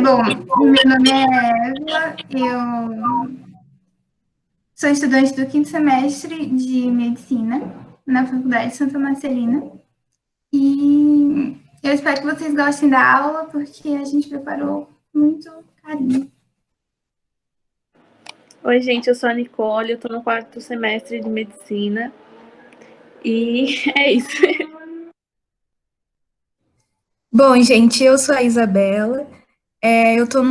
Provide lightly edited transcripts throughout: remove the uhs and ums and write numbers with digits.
Bom, meu nome é Eva, eu sou estudante do quinto semestre de medicina na Faculdade Santa Marcelina e eu espero que vocês gostem da aula porque a gente preparou muito carinho. Oi, gente, eu sou a Nicole, eu tô no quarto semestre de medicina e é isso. Bom, gente, eu sou a Isabela, eu tô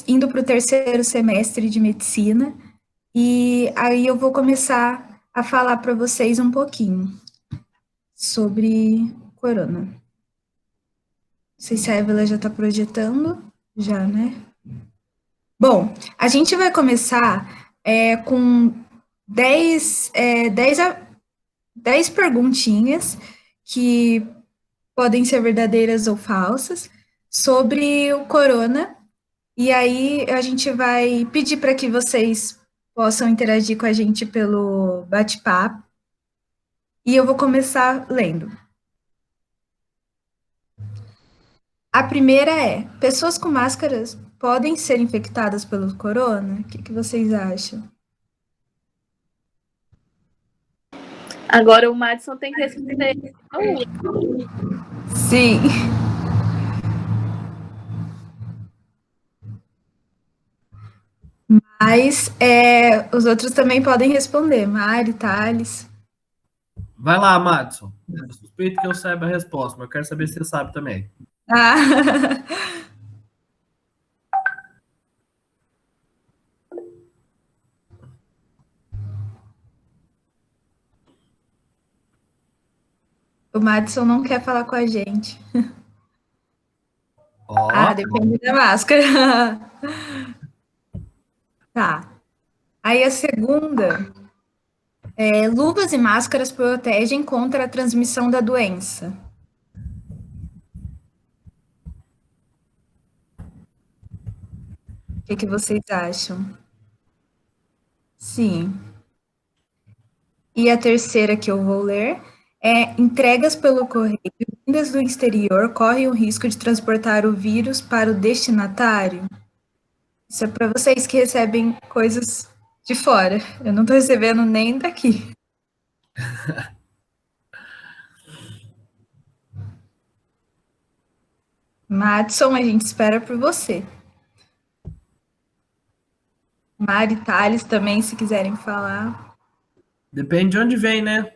indo para o terceiro semestre de medicina e aí eu vou começar a falar para vocês um pouquinho sobre corona. Não sei se a Evelyn já está projetando, já, né? Bom, a gente vai começar com 10 perguntinhas que podem ser verdadeiras ou falsas sobre o corona. E aí a gente vai pedir para que vocês possam interagir com a gente pelo bate-papo. E eu vou começar lendo. A primeira é: pessoas com máscaras podem ser infectadas pelo corona? O que vocês acham? Agora o Madison tem que responder. Sim. Mas os outros também podem responder. Mari, Thales. Vai lá, Madison. Eu suspeito que eu saiba a resposta, mas eu quero saber se você sabe também. Ah. O Madison não quer falar com a gente. Depende da máscara. Tá. Aí a segunda luvas e máscaras protegem contra a transmissão da doença. O que vocês acham? Sim. E a terceira que eu vou ler é: entregas pelo correio vindas do exterior correm o risco de transportar o vírus para o destinatário? Isso é para vocês que recebem coisas de fora. Eu não estou recebendo nem daqui. Madison, a gente espera por você. Mari, Thales também, se quiserem falar. Depende de onde vem, né?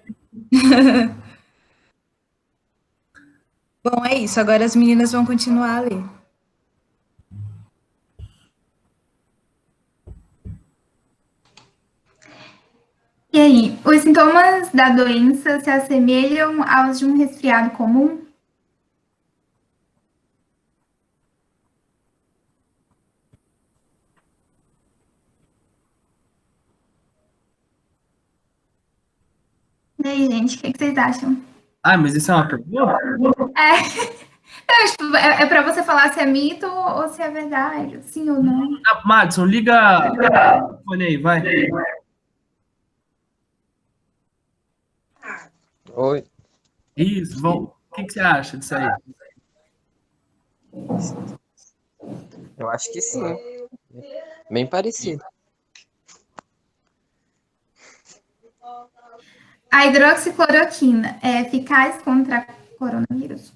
Bom, é isso. Agora as meninas vão continuar a ler. E aí, os sintomas da doença se assemelham aos de um resfriado comum? E aí, gente, o que vocês acham? Mas isso é uma pergunta? É para você falar se é mito ou se é verdade, sim ou não. Madison, liga o fone aí, vai. Oi. Isso, o que você acha disso aí? Eu acho que sim. Bem parecido. A hidroxicloroquina é eficaz contra coronavírus?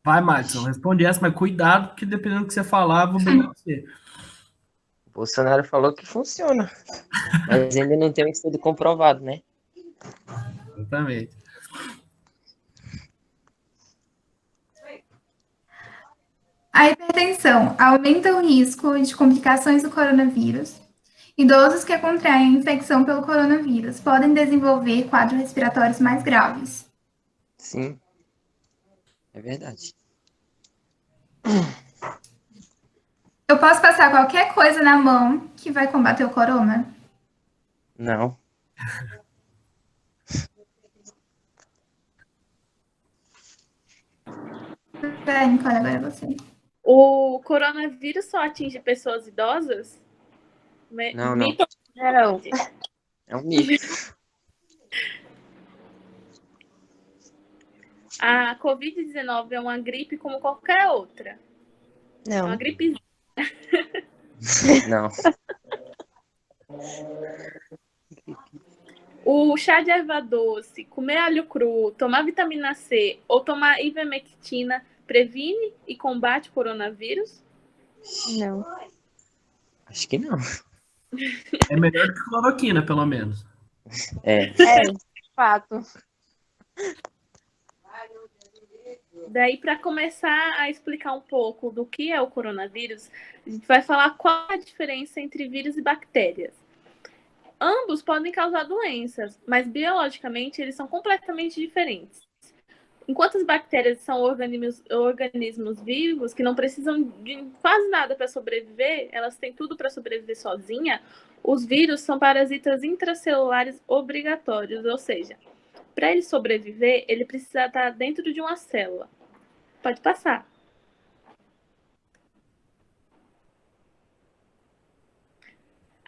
Vai, Madison, responde essa, mas cuidado, porque dependendo do que você falar, eu vou brigar com você. O Bolsonaro falou que funciona. Mas ainda não tem um estudo comprovado, né? Exatamente. A hipertensão aumenta o risco de complicações do coronavírus. Idosos que contraem infecção pelo coronavírus podem desenvolver quadros respiratórios mais graves. Sim. É verdade. Eu posso passar qualquer coisa na mão que vai combater o corona? Não. Nicole, agora é você. O coronavírus só atinge pessoas idosas? Não. Mito? Não. É um mito. A Covid-19 é uma gripe como qualquer outra. É uma Não. gripezinha. Não. O chá de erva doce, comer alho cru, tomar vitamina C ou tomar ivermectina previne e combate o coronavírus? Não. Acho que não. É melhor do que cloroquina, pelo menos. É. É, fato. Daí, para começar a explicar um pouco do que é o coronavírus, a gente vai falar qual é a diferença entre vírus e bactérias. Ambos podem causar doenças, mas biologicamente eles são completamente diferentes. Enquanto as bactérias são organismos vivos que não precisam de quase nada para sobreviver, elas têm tudo para sobreviver sozinha, os vírus são parasitas intracelulares obrigatórios, ou seja, para ele sobreviver, ele precisa estar dentro de uma célula. Pode passar.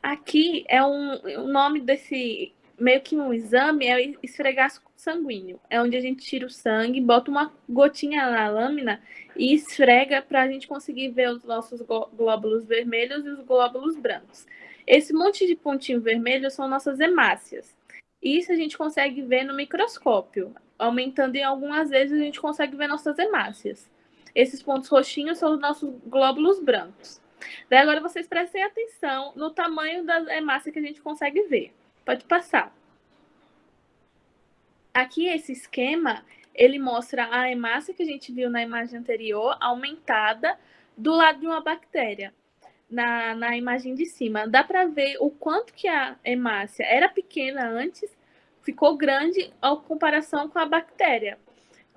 Aqui é o nome desse, meio que um exame, é esfregaço sanguíneo. É onde a gente tira o sangue, bota uma gotinha na lâmina e esfrega para a gente conseguir ver os nossos glóbulos vermelhos e os glóbulos brancos. Esse monte de pontinho vermelho são nossas hemácias. Isso a gente consegue ver no microscópio. Aumentando em algumas vezes a gente consegue ver nossas hemácias. Esses pontos roxinhos são os nossos glóbulos brancos. Daí agora vocês prestem atenção no tamanho da hemácia que a gente consegue ver. Pode passar. Aqui esse esquema, ele mostra a hemácia que a gente viu na imagem anterior, aumentada do lado de uma bactéria. Na imagem de cima. Dá para ver o quanto que a hemácia era pequena antes, ficou grande em comparação com a bactéria.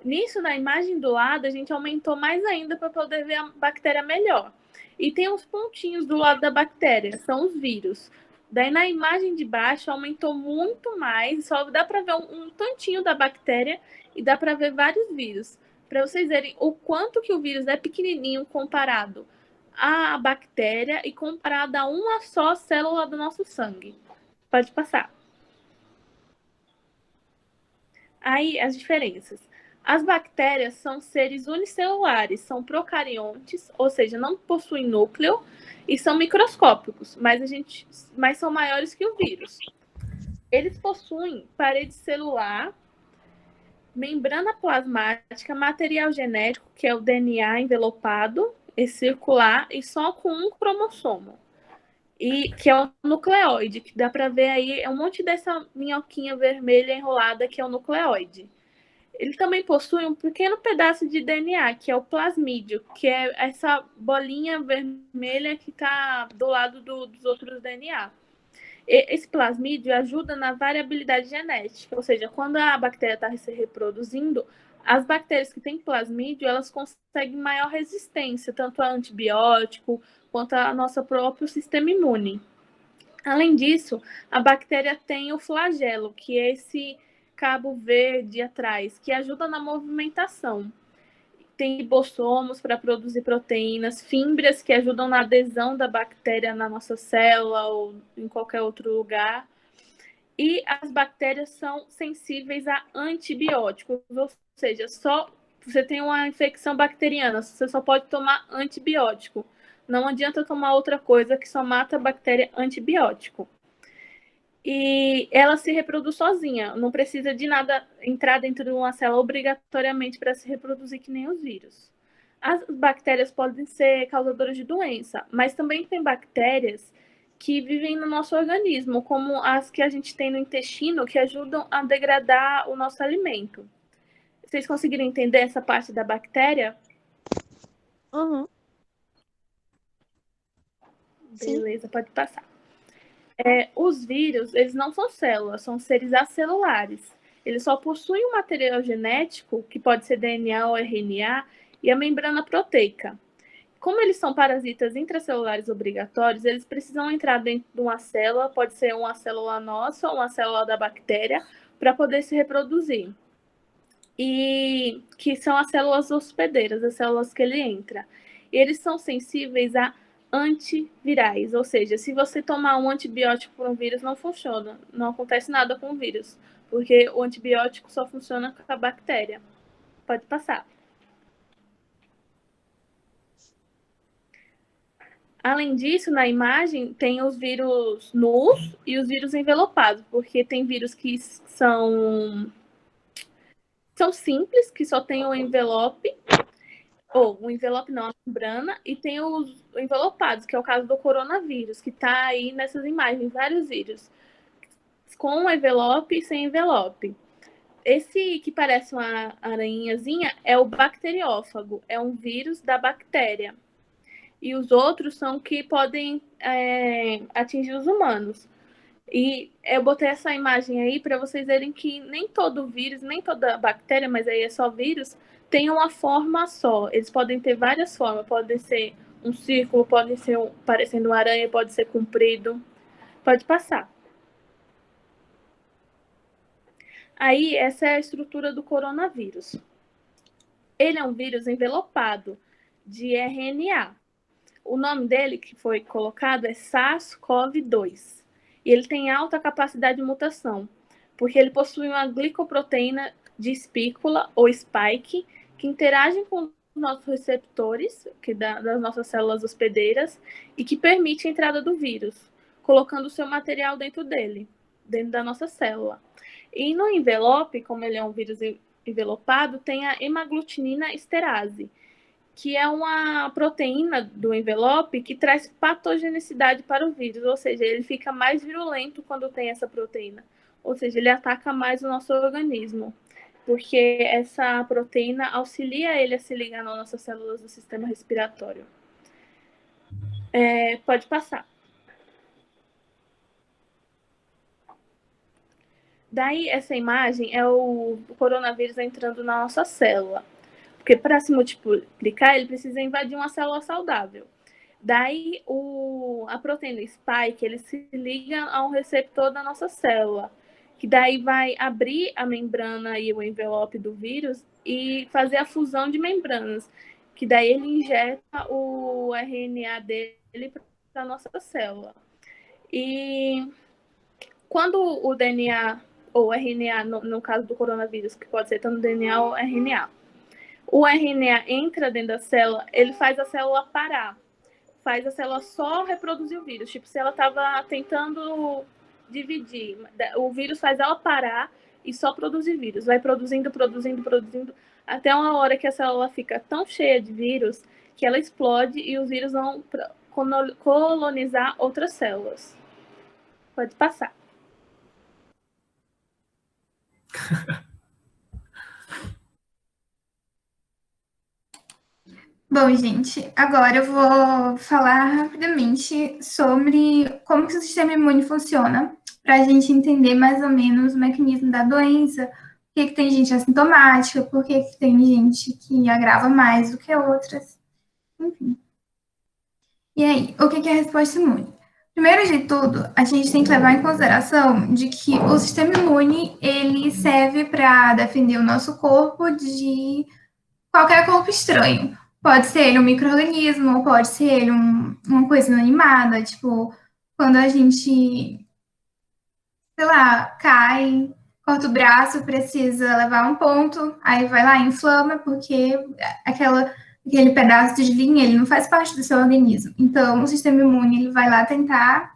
Nisso, na imagem do lado, a gente aumentou mais ainda para poder ver a bactéria melhor. E tem uns pontinhos do lado da bactéria, são os vírus. Daí na imagem de baixo aumentou muito mais, só dá para ver um tantinho da bactéria e dá para ver vários vírus. Para vocês verem o quanto que o vírus é pequenininho comparado à bactéria e comparado a uma só célula do nosso sangue. Pode passar. Aí as diferenças. As bactérias são seres unicelulares, são procariontes, ou seja, não possuem núcleo e são microscópicos, mas são maiores que o vírus. Eles possuem parede celular, membrana plasmática, material genético, que é o DNA envelopado e circular, e só com um cromossomo, e que é o nucleoide, que dá para ver aí, é um monte dessa minhoquinha vermelha enrolada que é o nucleoide. Ele também possui um pequeno pedaço de DNA, que é o plasmídio, que é essa bolinha vermelha que está do lado dos outros DNA. Esse plasmídio ajuda na variabilidade genética, ou seja, quando a bactéria está se reproduzindo, as bactérias que têm plasmídio, elas conseguem maior resistência, tanto a antibiótico quanto ao nosso próprio sistema imune. Além disso, a bactéria tem o flagelo, que é esse cabo verde atrás, que ajuda na movimentação. Tem ribossomos para produzir proteínas, fímbrias que ajudam na adesão da bactéria na nossa célula ou em qualquer outro lugar. E as bactérias são sensíveis a antibióticos, ou seja, só você tem uma infecção bacteriana, você só pode tomar antibiótico. Não adianta tomar outra coisa que só mata a bactéria antibiótico. E ela se reproduz sozinha, não precisa de nada entrar dentro de uma célula obrigatoriamente para se reproduzir que nem os vírus. As bactérias podem ser causadoras de doença, mas também tem bactérias que vivem no nosso organismo, como as que a gente tem no intestino, que ajudam a degradar o nosso alimento. Vocês conseguiram entender essa parte da bactéria? Uhum. Beleza, pode passar. Os vírus, eles não são células, são seres acelulares. Eles só possuem um material genético, que pode ser DNA ou RNA, e a membrana proteica. Como eles são parasitas intracelulares obrigatórios, eles precisam entrar dentro de uma célula, pode ser uma célula nossa ou uma célula da bactéria, para poder se reproduzir. E que são as células hospedeiras, as células que ele entra. E eles são sensíveis a antivirais, ou seja, se você tomar um antibiótico para um vírus, não funciona, não acontece nada com o vírus, porque o antibiótico só funciona com a bactéria. Pode passar. Além disso, na imagem tem os vírus nus e os vírus envelopados, porque tem vírus que são simples, que só tem o envelope, ou o envelope não, a membrana, e tem os envelopados, que é o caso do coronavírus, que está aí nessas imagens, vários vírus, com envelope e sem envelope. Esse que parece uma aranhazinha é o bacteriófago, é um vírus da bactéria. E os outros são que podem atingir os humanos. E eu botei essa imagem aí para vocês verem que nem todo vírus, nem toda bactéria, mas aí é só vírus, tem uma forma só. Eles podem ter várias formas. Pode ser um círculo, pode ser parecendo uma aranha, pode ser comprido. Pode passar. Aí, essa é a estrutura do coronavírus. Ele é um vírus envelopado de RNA. O nome dele, que foi colocado, é SARS-CoV-2. E ele tem alta capacidade de mutação, porque ele possui uma glicoproteína de espícula, ou spike, que interage com os nossos receptores, das nossas células hospedeiras, e que permite a entrada do vírus, colocando o seu material dentro dele, dentro da nossa célula. E no envelope, como ele é um vírus envelopado, tem a hemaglutinina esterase, que é uma proteína do envelope que traz patogenicidade para o vírus, ou seja, ele fica mais virulento quando tem essa proteína, ou seja, ele ataca mais o nosso organismo, porque essa proteína auxilia ele a se ligar nas nossas células do sistema respiratório. Pode passar. Daí, essa imagem é o coronavírus entrando na nossa célula. Porque para se multiplicar, ele precisa invadir uma célula saudável. Daí, a proteína spike, ele se liga a um receptor da nossa célula, que daí vai abrir a membrana e o envelope do vírus e fazer a fusão de membranas, que daí ele injeta o RNA dele para a nossa célula. E quando o DNA, ou RNA, no caso do coronavírus, que pode ser tanto DNA ou RNA, o RNA entra dentro da célula, ele faz a célula parar, faz a célula só reproduzir o vírus. Tipo, se ela estava tentando dividir, o vírus faz ela parar e só produzir vírus. Vai produzindo, até uma hora que a célula fica tão cheia de vírus que ela explode e os vírus vão colonizar outras células. Pode passar. Bom, gente, agora eu vou falar rapidamente sobre como que o sistema imune funciona, para a gente entender mais ou menos o mecanismo da doença, por que tem gente assintomática, por que tem gente que agrava mais do que outras, enfim. E aí, o que é a resposta imune? Primeiro de tudo, a gente tem que levar em consideração de que o sistema imune, ele serve para defender o nosso corpo de qualquer corpo estranho. Pode ser ele um micro-organismo, pode ser ele uma coisa inanimada, tipo, quando a gente, sei lá, cai, corta o braço, precisa levar um ponto, aí vai lá e inflama, porque aquele pedaço de linha, ele não faz parte do seu organismo. Então, o sistema imune, ele vai lá tentar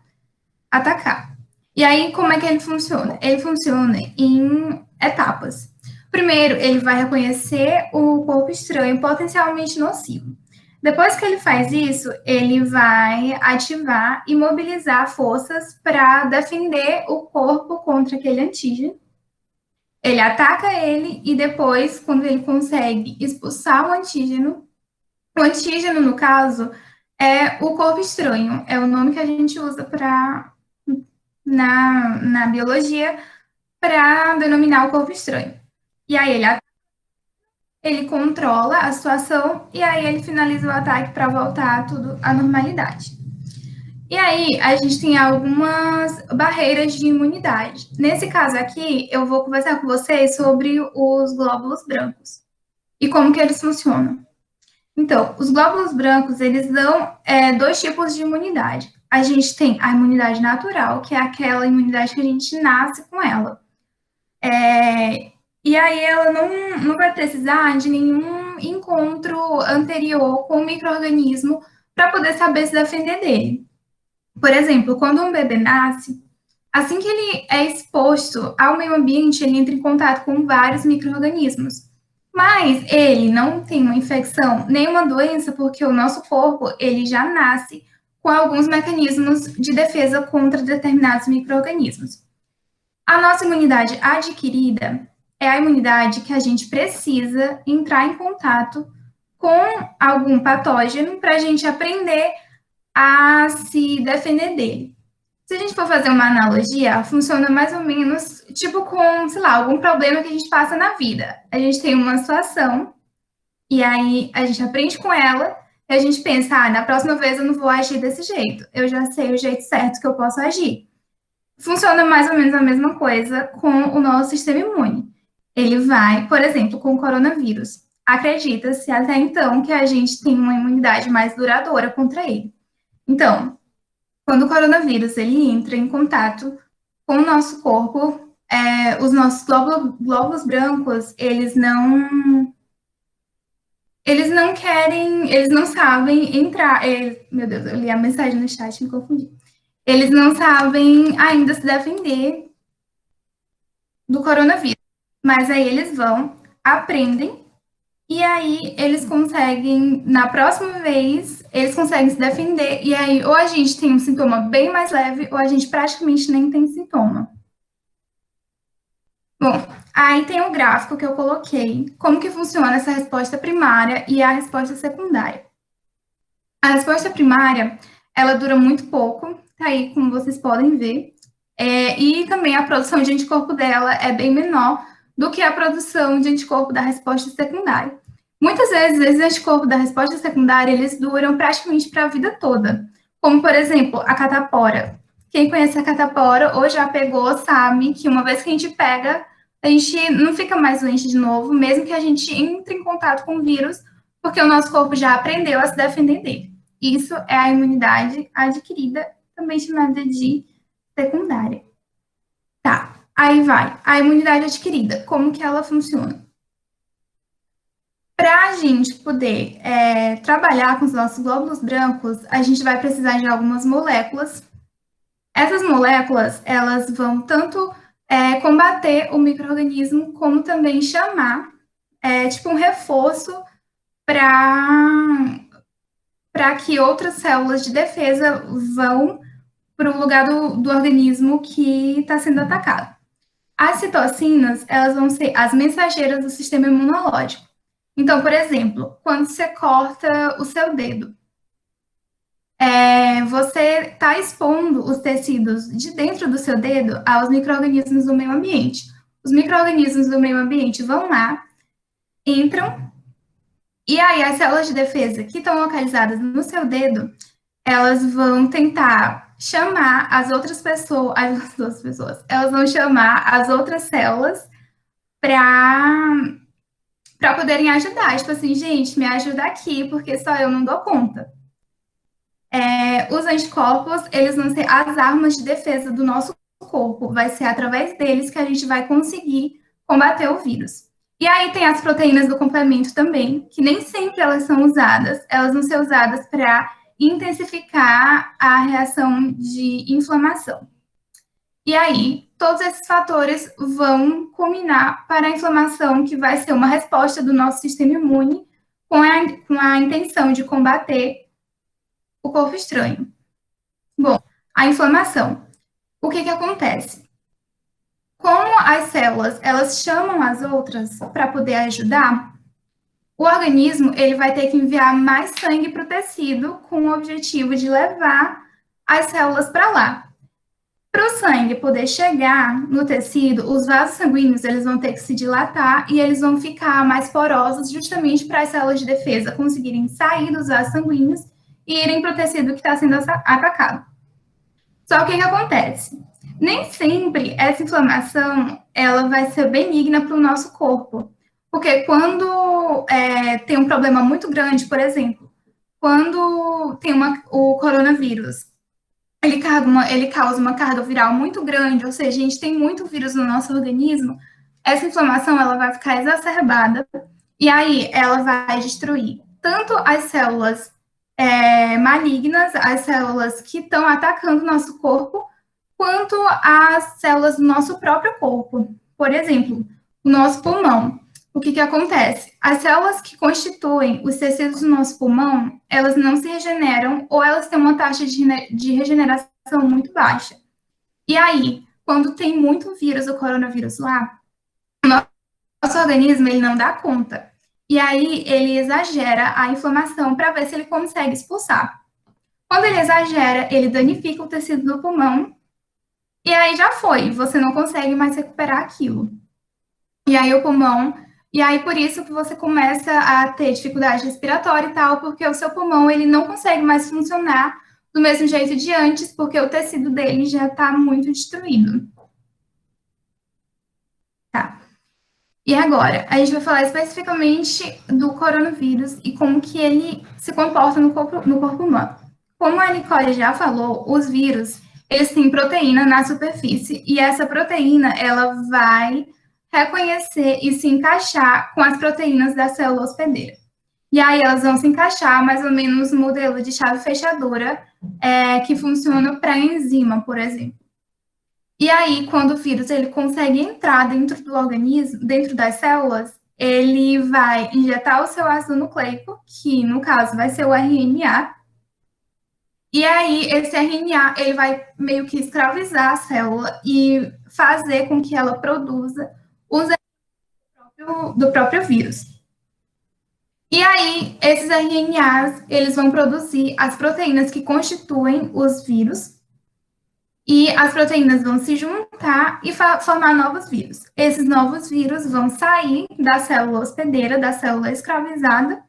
atacar. E aí, como é que ele funciona? Ele funciona em etapas. Primeiro, ele vai reconhecer o corpo estranho potencialmente nocivo. Depois que ele faz isso, ele vai ativar e mobilizar forças para defender o corpo contra aquele antígeno. Ele ataca ele e depois, quando ele consegue expulsar o antígeno, no caso, é o corpo estranho, é o nome que a gente usa na biologia para denominar o corpo estranho. E aí ele controla a situação e aí ele finaliza o ataque para voltar tudo à normalidade. E aí a gente tem algumas barreiras de imunidade. Nesse caso aqui, eu vou conversar com vocês sobre os glóbulos brancos e como que eles funcionam. Então, os glóbulos brancos, eles dão dois tipos de imunidade. A gente tem a imunidade natural, que é aquela imunidade que a gente nasce com ela. E aí ela não vai precisar de nenhum encontro anterior com o micro-organismo para poder saber se defender dele. Por exemplo, quando um bebê nasce, assim que ele é exposto ao meio ambiente, ele entra em contato com vários micro-organismos. Mas ele não tem uma infecção, nem uma doença, porque o nosso corpo, ele já nasce com alguns mecanismos de defesa contra determinados micro-organismos. A nossa imunidade adquirida é a imunidade que a gente precisa entrar em contato com algum patógeno para a gente aprender a se defender dele. Se a gente for fazer uma analogia, funciona mais ou menos tipo com, sei lá, algum problema que a gente passa na vida. A gente tem uma situação e aí a gente aprende com ela e a gente pensa, na próxima vez eu não vou agir desse jeito. Eu já sei o jeito certo que eu posso agir. Funciona mais ou menos a mesma coisa com o nosso sistema imune. Ele vai, por exemplo, com o coronavírus. Acredita-se até então que a gente tem uma imunidade mais duradoura contra ele. Então, quando o coronavírus ele entra em contato com o nosso corpo, os nossos glóbulos brancos, eles não querem, eles não sabem entrar. Meu Deus, eu li a mensagem no chat, me confundi. Eles não sabem ainda se defender do coronavírus. Mas aí eles vão, aprendem, e aí eles conseguem, na próxima vez, eles conseguem se defender, e aí ou a gente tem um sintoma bem mais leve, ou a gente praticamente nem tem sintoma. Bom, aí tem o gráfico que eu coloquei, como que funciona essa resposta primária e a resposta secundária. A resposta primária, ela dura muito pouco, tá aí como vocês podem ver, e também a produção de anticorpo dela é bem menor do que a produção de anticorpo da resposta secundária. Muitas vezes, esses anticorpos da resposta secundária, eles duram praticamente para a vida toda, como, por exemplo, a catapora. Quem conhece a catapora ou já pegou, sabe que uma vez que a gente pega, a gente não fica mais doente de novo, mesmo que a gente entre em contato com o vírus, porque o nosso corpo já aprendeu a se defender dele. Isso é a imunidade adquirida, também chamada de secundária. Tá, aí vai. A imunidade adquirida, como que ela funciona? Para a gente poder trabalhar com os nossos glóbulos brancos, a gente vai precisar de algumas moléculas. Essas moléculas, elas vão tanto combater o micro-organismo, como também chamar, tipo um reforço para que outras células de defesa vão para o lugar do organismo que está sendo atacado. As citocinas, elas vão ser as mensageiras do sistema imunológico. Então, por exemplo, quando você corta o seu dedo, você está expondo os tecidos de dentro do seu dedo aos micro-organismos do meio ambiente. Os micro-organismos do meio ambiente vão lá, entram, e aí as células de defesa que estão localizadas no seu dedo, elas vão tentar chamar as outras pessoas, elas vão chamar as outras células para poderem ajudar. Tipo assim, gente, me ajuda aqui, porque só eu não dou conta. Os anticorpos, eles vão ser as armas de defesa do nosso corpo. Vai ser através deles que a gente vai conseguir combater o vírus. E aí tem as proteínas do complemento também, que nem sempre elas são usadas. Elas vão ser usadas para intensificar a reação de inflamação. E aí, todos esses fatores vão culminar para a inflamação, que vai ser uma resposta do nosso sistema imune com a intenção de combater o corpo estranho. Bom, a inflamação. O que acontece? Como as células, elas chamam as outras para poder ajudar, o organismo ele vai ter que enviar mais sangue para o tecido com o objetivo de levar as células para lá. Para o sangue poder chegar no tecido, os vasos sanguíneos eles vão ter que se dilatar e eles vão ficar mais porosos justamente para as células de defesa conseguirem sair dos vasos sanguíneos e irem para o tecido que está sendo atacado. Só que o que acontece? Nem sempre essa inflamação ela vai ser benigna para o nosso corpo. Porque quando tem um problema muito grande, por exemplo, quando tem o coronavírus, ele causa uma carga viral muito grande, ou seja, a gente tem muito vírus no nosso organismo, essa inflamação ela vai ficar exacerbada e aí ela vai destruir tanto as células malignas, as células que estão atacando o nosso corpo, quanto as células do nosso próprio corpo. Por exemplo, o nosso pulmão. O que acontece? As células que constituem os tecidos do nosso pulmão, elas não se regeneram ou elas têm uma taxa de regeneração muito baixa. E aí, quando tem muito vírus, o coronavírus lá, o nosso organismo ele não dá conta. E aí ele exagera a inflamação para ver se ele consegue expulsar. Quando ele exagera, ele danifica o tecido do pulmão e aí já foi, você não consegue mais recuperar aquilo. E aí o pulmão, e aí por isso que você começa a ter dificuldade respiratória e tal, porque o seu pulmão ele não consegue mais funcionar do mesmo jeito de antes, porque o tecido dele já está muito destruído. Tá. E agora, a gente vai falar especificamente do coronavírus e como que ele se comporta no corpo humano. Como a Nicole já falou, os vírus, eles têm proteína na superfície e essa proteína, ela vai reconhecer e se encaixar com as proteínas da célula hospedeira. E aí elas vão se encaixar mais ou menos no modelo de chave fechadora que funciona para enzima, por exemplo. E aí, quando o vírus ele consegue entrar dentro do organismo, dentro das células, ele vai injetar o seu ácido nucleico, que no caso vai ser o RNA. E aí, esse RNA ele vai meio que escravizar a célula e fazer com que ela produza os do próprio vírus. E aí, esses RNAs, eles vão produzir as proteínas que constituem os vírus, e as proteínas vão se juntar e formar novos vírus. Esses novos vírus vão sair da célula hospedeira, da célula escravizada,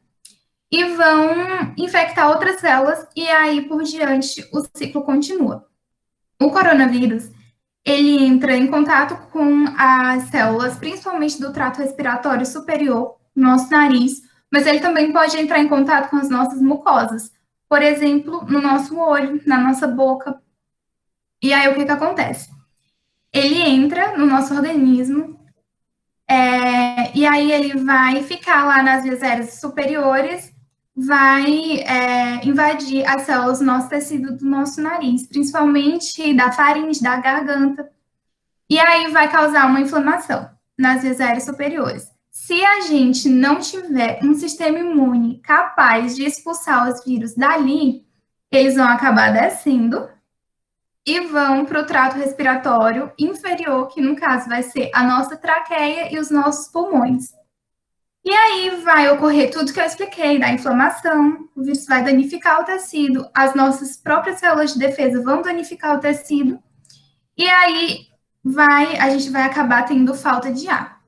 e vão infectar outras células, e aí por diante o ciclo continua. O coronavírus, ele entra em contato com as células, principalmente do trato respiratório superior, nosso nariz, mas ele também pode entrar em contato com as nossas mucosas, por exemplo, no nosso olho, na nossa boca. E aí, o que acontece? Ele entra no nosso organismo, e aí ele vai ficar lá nas vias aéreas superiores, vai invadir as células do nosso tecido do nosso nariz, principalmente da faringe, da garganta, e aí vai causar uma inflamação nas vias aéreas superiores. Se a gente não tiver um sistema imune capaz de expulsar os vírus dali, eles vão acabar descendo e vão para o trato respiratório inferior, que no caso vai ser a nossa traqueia e os nossos pulmões. E aí vai ocorrer tudo que eu expliquei, da inflamação, o vírus vai danificar o tecido, as nossas próprias células de defesa vão danificar o tecido, e aí a gente vai acabar tendo falta de ar.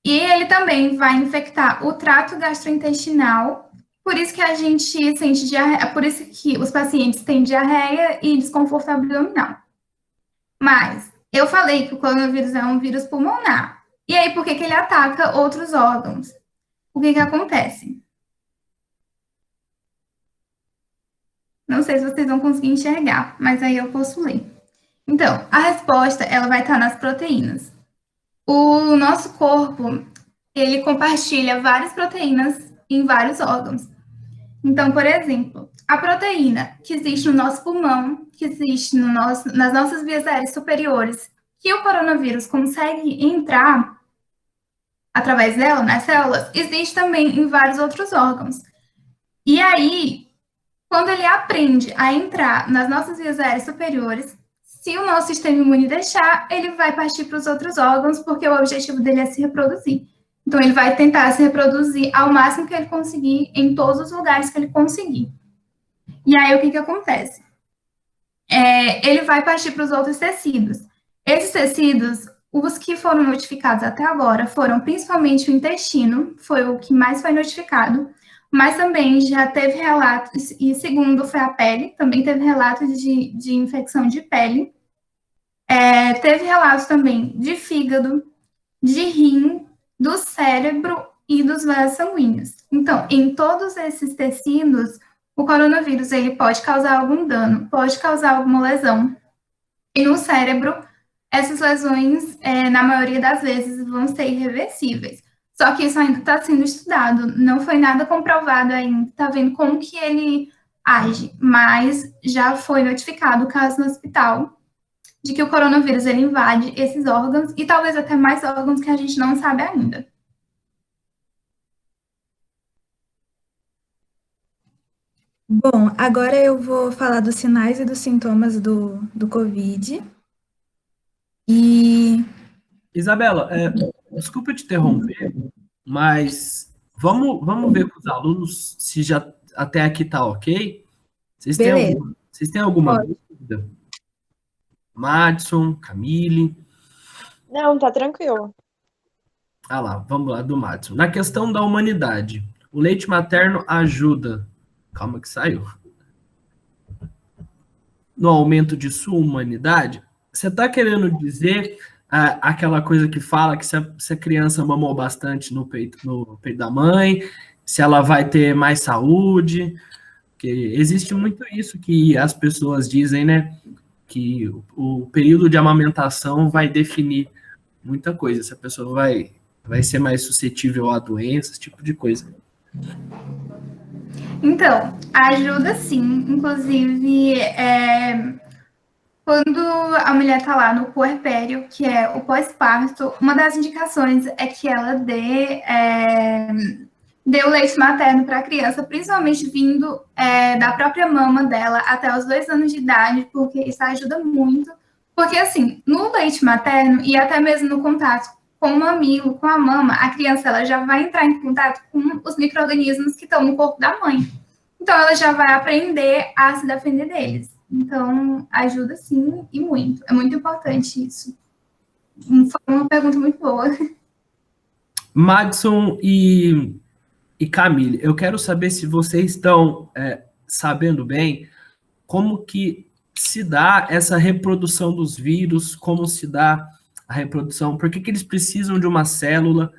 E ele também vai infectar o trato gastrointestinal. Por isso que a gente sente diarreia, por isso que os pacientes têm diarreia e desconforto abdominal. Mas eu falei que o coronavírus é um vírus pulmonar. E aí, por que ele ataca outros órgãos? O que acontece? Não sei se vocês vão conseguir enxergar, mas aí eu posso ler. Então, a resposta, ela vai estar nas proteínas. O nosso corpo, ele compartilha várias proteínas em vários órgãos. Então, por exemplo, a proteína que existe no nosso pulmão, que existe nas nossas vias aéreas superiores, que o coronavírus consegue entrar através dela, nas células, existe também em vários outros órgãos. E aí, quando ele aprende a entrar nas nossas vias aéreas superiores, se o nosso sistema imune deixar, ele vai partir para os outros órgãos, porque o objetivo dele é se reproduzir. Então, ele vai tentar se reproduzir ao máximo que ele conseguir, em todos os lugares que ele conseguir. E aí, o que acontece? Ele vai partir para os outros tecidos. Esses tecidos, os que foram notificados até agora, foram principalmente o intestino, foi o que mais foi notificado, mas também já teve relatos, e segundo foi a pele, também teve relatos de infecção de pele, teve relatos também de fígado, de rim, do cérebro e dos vasos sanguíneos. Então, em todos esses tecidos, o coronavírus ele pode causar algum dano, pode causar alguma lesão. E no cérebro, essas lesões, na maioria das vezes, vão ser irreversíveis. Só que isso ainda está sendo estudado, não foi nada comprovado ainda, está vendo como que ele age, mas já foi notificado o caso no hospital de que o coronavírus ele invade esses órgãos e talvez até mais órgãos que a gente não sabe ainda. Bom, agora eu vou falar dos sinais e dos sintomas do Covid. E Isabela, desculpa te interromper, mas vamos ver com os alunos se já até aqui tá ok. beleza, Vocês têm alguma pode. dúvida? Madison, Camille. Não, tá tranquilo. Ah lá, vamos lá, do Madison. Na questão da humanidade, o leite materno ajuda. Calma que saiu. No aumento de sua humanidade? Você está querendo dizer aquela coisa que fala que se a criança mamou bastante no peito da mãe, se ela vai ter mais saúde? Porque existe muito isso que as pessoas dizem, né? Que o período de amamentação vai definir muita coisa. Se a pessoa vai ser mais suscetível a doenças, esse tipo de coisa. Então, ajuda sim, inclusive, quando a mulher está lá no puerpério, que é o pós-parto, uma das indicações é que ela dê o leite materno para a criança, principalmente vindo da própria mama dela até os 2 anos de idade, porque isso ajuda muito. Porque, assim, no leite materno e até mesmo no contato com o mamilo, com a mama, a criança ela já vai entrar em contato com os micro-organismos que estão no corpo da mãe. Então, ela já vai aprender a se defender deles. Então, ajuda sim e muito. É muito importante isso. Foi uma pergunta muito boa. Madison e Camille, eu quero saber se vocês estão sabendo bem como que se dá essa reprodução dos vírus, como se dá a reprodução, por que eles precisam de uma célula,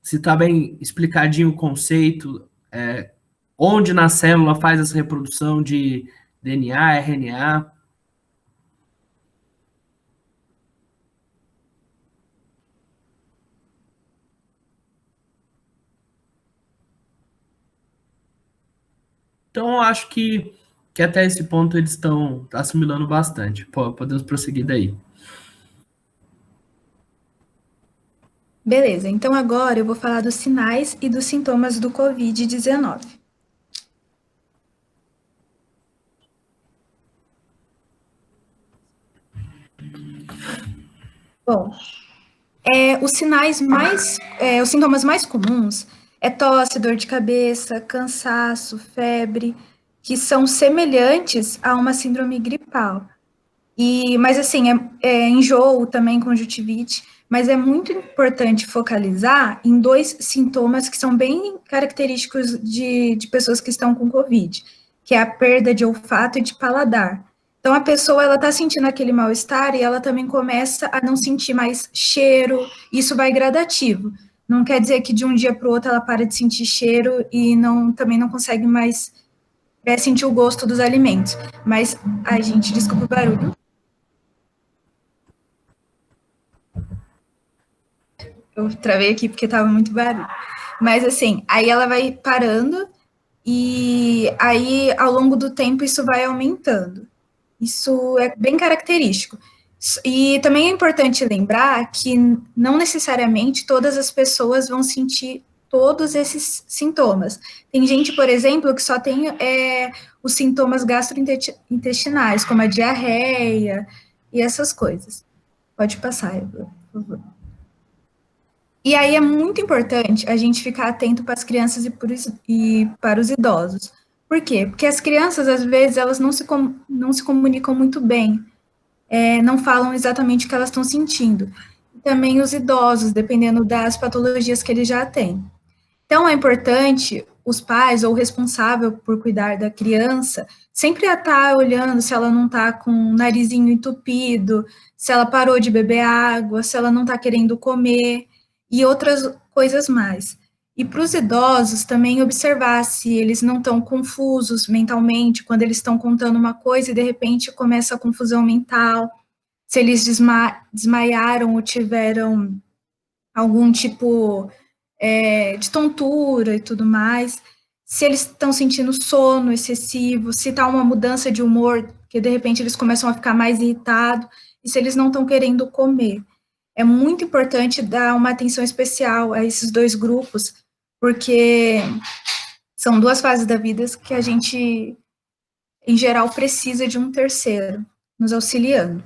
se está bem explicadinho o conceito, onde na célula faz essa reprodução de DNA, RNA. Então, eu acho que até esse ponto eles estão assimilando bastante. Podemos prosseguir daí. Beleza, então agora eu vou falar dos sinais e dos sintomas do Covid-19. Bom, os sintomas mais comuns é tosse, dor de cabeça, cansaço, febre, que são semelhantes a uma síndrome gripal. Mas assim, enjoo também, conjuntivite, mas é muito importante focalizar em 2 sintomas que são bem característicos de pessoas que estão com Covid, que é a perda de olfato e de paladar. Então, a pessoa, ela está sentindo aquele mal-estar e ela também começa a não sentir mais cheiro, isso vai gradativo. Não quer dizer que de um dia para o outro ela para de sentir cheiro e também não consegue mais sentir o gosto dos alimentos. Mas, ai, gente, desculpa o barulho. Eu travei aqui porque estava muito barulho. Mas, assim, aí ela vai parando e aí, ao longo do tempo, isso vai aumentando. Isso é bem característico. E também é importante lembrar que não necessariamente todas as pessoas vão sentir todos esses sintomas. Tem gente, por exemplo, que só tem os sintomas gastrointestinais, como a diarreia e essas coisas. Pode passar, Eva, por favor. E aí é muito importante a gente ficar atento para as crianças e para os idosos. Por quê? Porque as crianças, às vezes, elas não se comunicam muito bem, não falam exatamente o que elas estão sentindo. E também os idosos, dependendo das patologias que eles já têm. Então, é importante os pais ou o responsável por cuidar da criança sempre estar olhando se ela não está com o narizinho entupido, se ela parou de beber água, se ela não está querendo comer e outras coisas mais. E para os idosos também observar se eles não estão confusos mentalmente, quando eles estão contando uma coisa e de repente começa a confusão mental, se eles desmaiaram ou tiveram algum tipo de tontura e tudo mais, se eles estão sentindo sono excessivo, se está uma mudança de humor, que de repente eles começam a ficar mais irritados, e se eles não estão querendo comer. É muito importante dar uma atenção especial a esses dois grupos, porque são duas fases da vida que a gente, em geral, precisa de um terceiro nos auxiliando.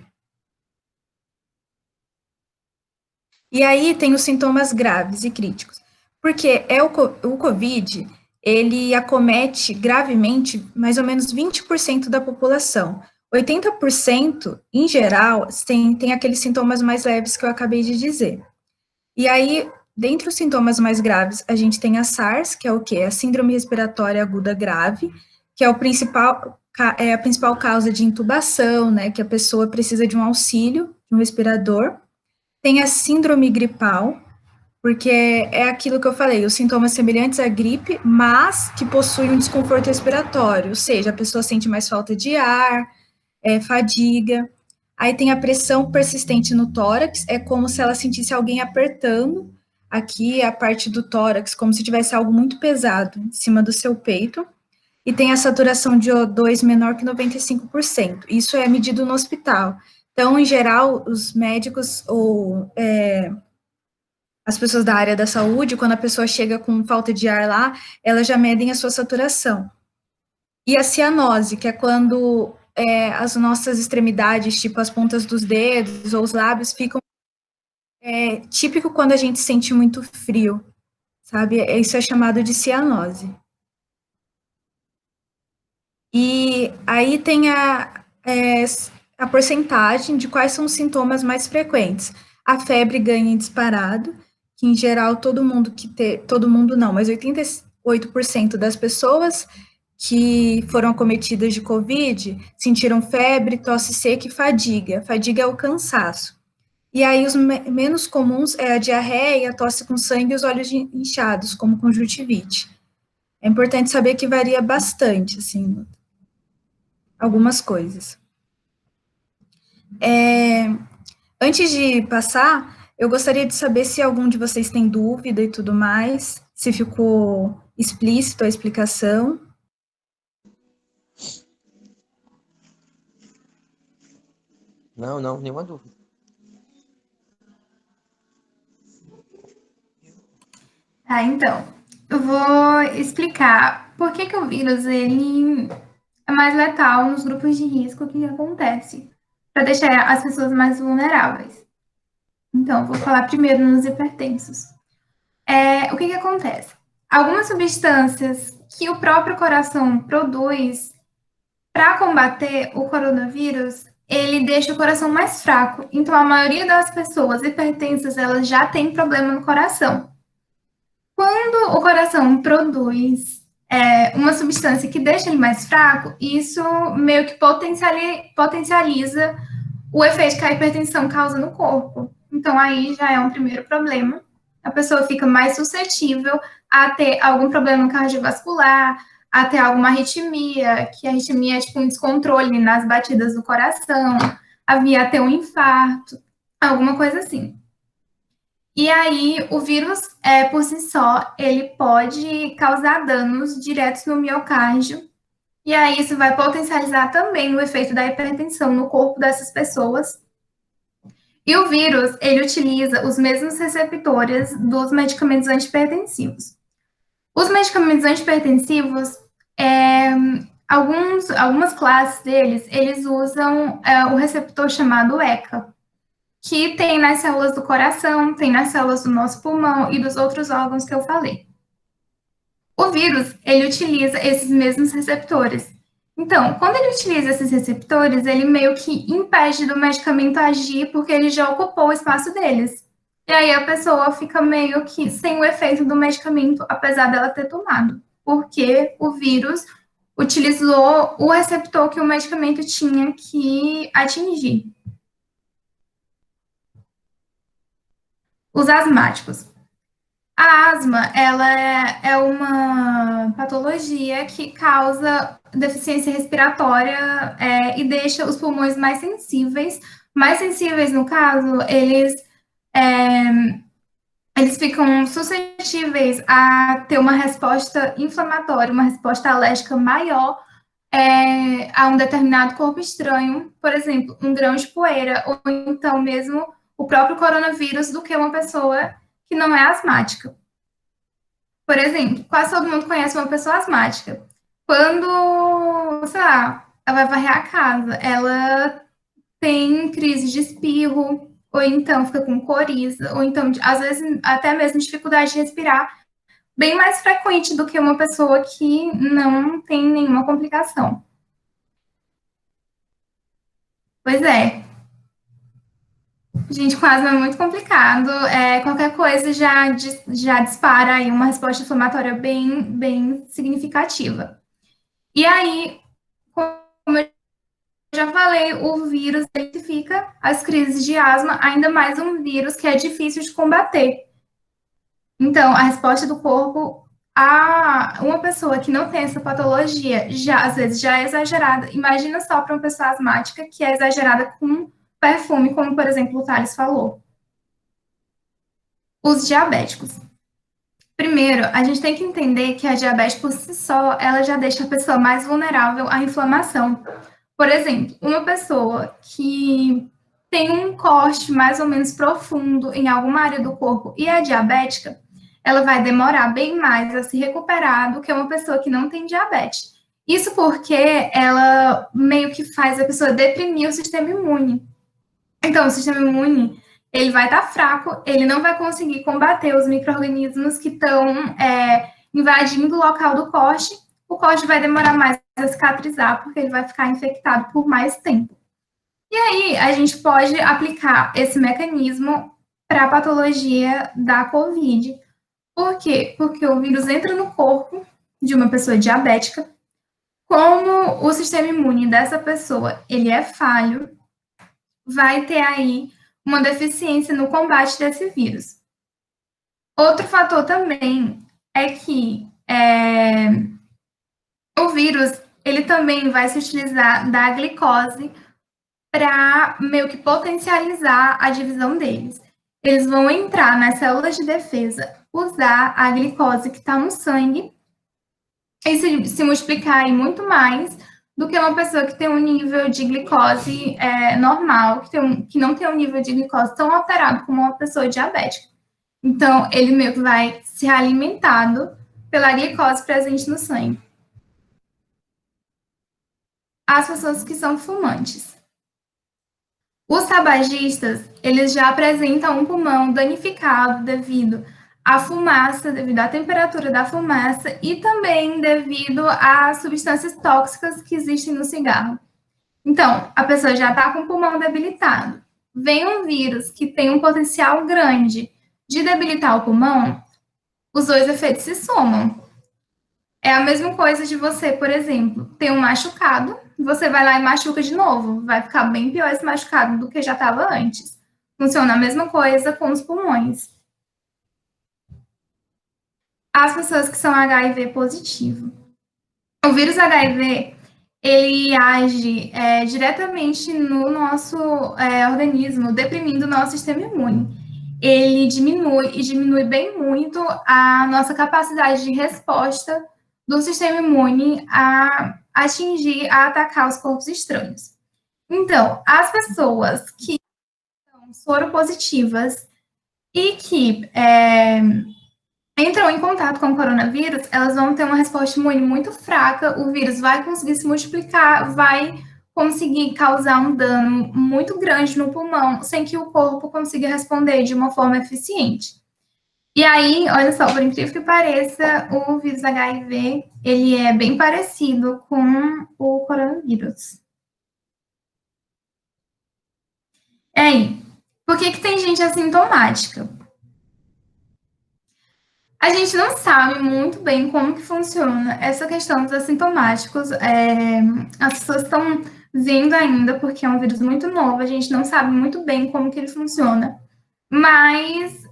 E aí tem os sintomas graves e críticos, porque o COVID, ele acomete gravemente mais ou menos 20% da população. 80%, em geral, tem aqueles sintomas mais leves que eu acabei de dizer. E aí, dentre os sintomas mais graves, a gente tem a SARS, que é o quê? A Síndrome Respiratória Aguda Grave, que é a principal causa de intubação, né, que a pessoa precisa de um auxílio, de um respirador. Tem a síndrome gripal, porque é aquilo que eu falei, os sintomas semelhantes à gripe, mas que possuem um desconforto respiratório, ou seja, a pessoa sente mais falta de ar, fadiga. Aí tem a pressão persistente no tórax, é como se ela sentisse alguém apertando aqui a parte do tórax, como se tivesse algo muito pesado em cima do seu peito. E tem a saturação de O2 menor que 95%. Isso é medido no hospital. Então, em geral, os médicos ou as pessoas da área da saúde, quando a pessoa chega com falta de ar lá, elas já medem a sua saturação. E a cianose, que é quando as nossas extremidades, tipo as pontas dos dedos ou os lábios, ficam típico quando a gente sente muito frio, sabe? Isso é chamado de cianose. E aí tem a porcentagem de quais são os sintomas mais frequentes. A febre ganha em disparado, que em geral todo mundo não, mas 88% das pessoas que foram acometidas de Covid sentiram febre, tosse seca e fadiga. Fadiga é o cansaço. E aí os menos comuns é a diarreia, a tosse com sangue e os olhos inchados, como conjuntivite. É importante saber que varia bastante, assim, algumas coisas. Antes de passar, eu gostaria de saber se algum de vocês tem dúvida e tudo mais, se ficou explícito a explicação. Não, nenhuma dúvida. Então, eu vou explicar por que o vírus ele é mais letal nos grupos de risco, o que acontece, para deixar as pessoas mais vulneráveis. Então, vou falar primeiro nos hipertensos. O que acontece? Algumas substâncias que o próprio coração produz para combater o coronavírus, ele deixa o coração mais fraco. Então, a maioria das pessoas hipertensas, elas já tem problema no coração. Quando o coração produz uma substância que deixa ele mais fraco, isso meio que potencializa o efeito que a hipertensão causa no corpo. Então, aí já é um primeiro problema. A pessoa fica mais suscetível a ter algum problema cardiovascular, a ter alguma arritmia, que a arritmia é tipo um descontrole nas batidas do coração, a vir a ter um infarto, alguma coisa assim. E aí, o vírus, por si só, ele pode causar danos diretos no miocárdio, e aí isso vai potencializar também o efeito da hipertensão no corpo dessas pessoas. E o vírus, ele utiliza os mesmos receptores dos medicamentos antihipertensivos. Os medicamentos antihipertensivos, algumas classes deles, eles usam o receptor chamado ECA, que tem nas células do coração, tem nas células do nosso pulmão e dos outros órgãos que eu falei. O vírus, ele utiliza esses mesmos receptores. Então, quando ele utiliza esses receptores, ele meio que impede do medicamento agir porque ele já ocupou o espaço deles. E aí a pessoa fica meio que sem o efeito do medicamento, apesar dela ter tomado, porque o vírus utilizou o receptor que o medicamento tinha que atingir. Os asmáticos. A asma, ela é uma patologia que causa deficiência respiratória e deixa os pulmões mais sensíveis mais sensíveis, no caso, eles ficam suscetíveis a ter uma resposta inflamatória, uma resposta alérgica maior a um determinado corpo estranho, por exemplo, um grão de poeira, ou então mesmo o próprio coronavírus, do que uma pessoa que não é asmática. Por exemplo, quase todo mundo conhece uma pessoa asmática. Quando, sei lá, ela vai varrer a casa, ela tem crise de espirro, ou então fica com coriza, ou então, às vezes, até mesmo dificuldade de respirar, bem mais frequente do que uma pessoa que não tem nenhuma complicação. Pois é. Gente, com asma é muito complicado. Qualquer coisa já dispara aí uma resposta inflamatória bem significativa. E aí, como eu já falei, o vírus intensifica as crises de asma, ainda mais um vírus que é difícil de combater. Então, a resposta do corpo a uma pessoa que não tem essa patologia, às vezes já é exagerada. Imagina só para uma pessoa asmática que é exagerada com perfume, como, por exemplo, o Thales falou. Os diabéticos. Primeiro, a gente tem que entender que a diabetes por si só, ela já deixa a pessoa mais vulnerável à inflamação. Por exemplo, uma pessoa que tem um corte mais ou menos profundo em alguma área do corpo e é diabética, ela vai demorar bem mais a se recuperar do que uma pessoa que não tem diabetes. Isso porque ela meio que faz a pessoa deprimir o sistema imune. Então, o sistema imune, ele vai estar fraco, ele não vai conseguir combater os micro-organismos que estão invadindo o local do corte. O corte vai demorar mais a cicatrizar, porque ele vai ficar infectado por mais tempo. E aí, a gente pode aplicar esse mecanismo para a patologia da COVID. Por quê? Porque o vírus entra no corpo de uma pessoa diabética, como o sistema imune dessa pessoa, ele é falho, vai ter aí uma deficiência no combate desse vírus. Outro fator também é que o vírus, ele também vai se utilizar da glicose para meio que potencializar a divisão deles. Eles vão entrar nas células de defesa, usar a glicose que está no sangue e se multiplicar aí muito mais do que uma pessoa que tem um nível de glicose normal, que não tem um nível de glicose tão alterado como uma pessoa diabética. Então, ele meio que vai ser alimentado pela glicose presente no sangue. As pessoas que são fumantes. Os tabagistas, eles já apresentam um pulmão danificado devido à fumaça, devido à temperatura da fumaça e também devido às substâncias tóxicas que existem no cigarro. Então, a pessoa já está com o pulmão debilitado. Vem um vírus que tem um potencial grande de debilitar o pulmão, os dois efeitos se somam. É a mesma coisa de você, por exemplo, ter um machucado, você vai lá e machuca de novo, vai ficar bem pior esse machucado do que já estava antes. Funciona a mesma coisa com os pulmões. As pessoas que são HIV positivo. O vírus HIV, ele age diretamente no nosso organismo, deprimindo o nosso sistema imune. Ele diminui bem muito a nossa capacidade de resposta do sistema imune a atingir, a atacar os corpos estranhos. Então, as pessoas que são soropositivas e que entram em contato com o coronavírus, elas vão ter uma resposta imune muito fraca, o vírus vai conseguir se multiplicar, vai conseguir causar um dano muito grande no pulmão, sem que o corpo consiga responder de uma forma eficiente. E aí, olha só, por incrível que pareça, o vírus HIV, ele é bem parecido com o coronavírus. E aí, por que tem gente assintomática? A gente não sabe muito bem como que funciona essa questão dos assintomáticos. As pessoas estão vendo ainda, porque é um vírus muito novo, a gente não sabe muito bem como que ele funciona. Mas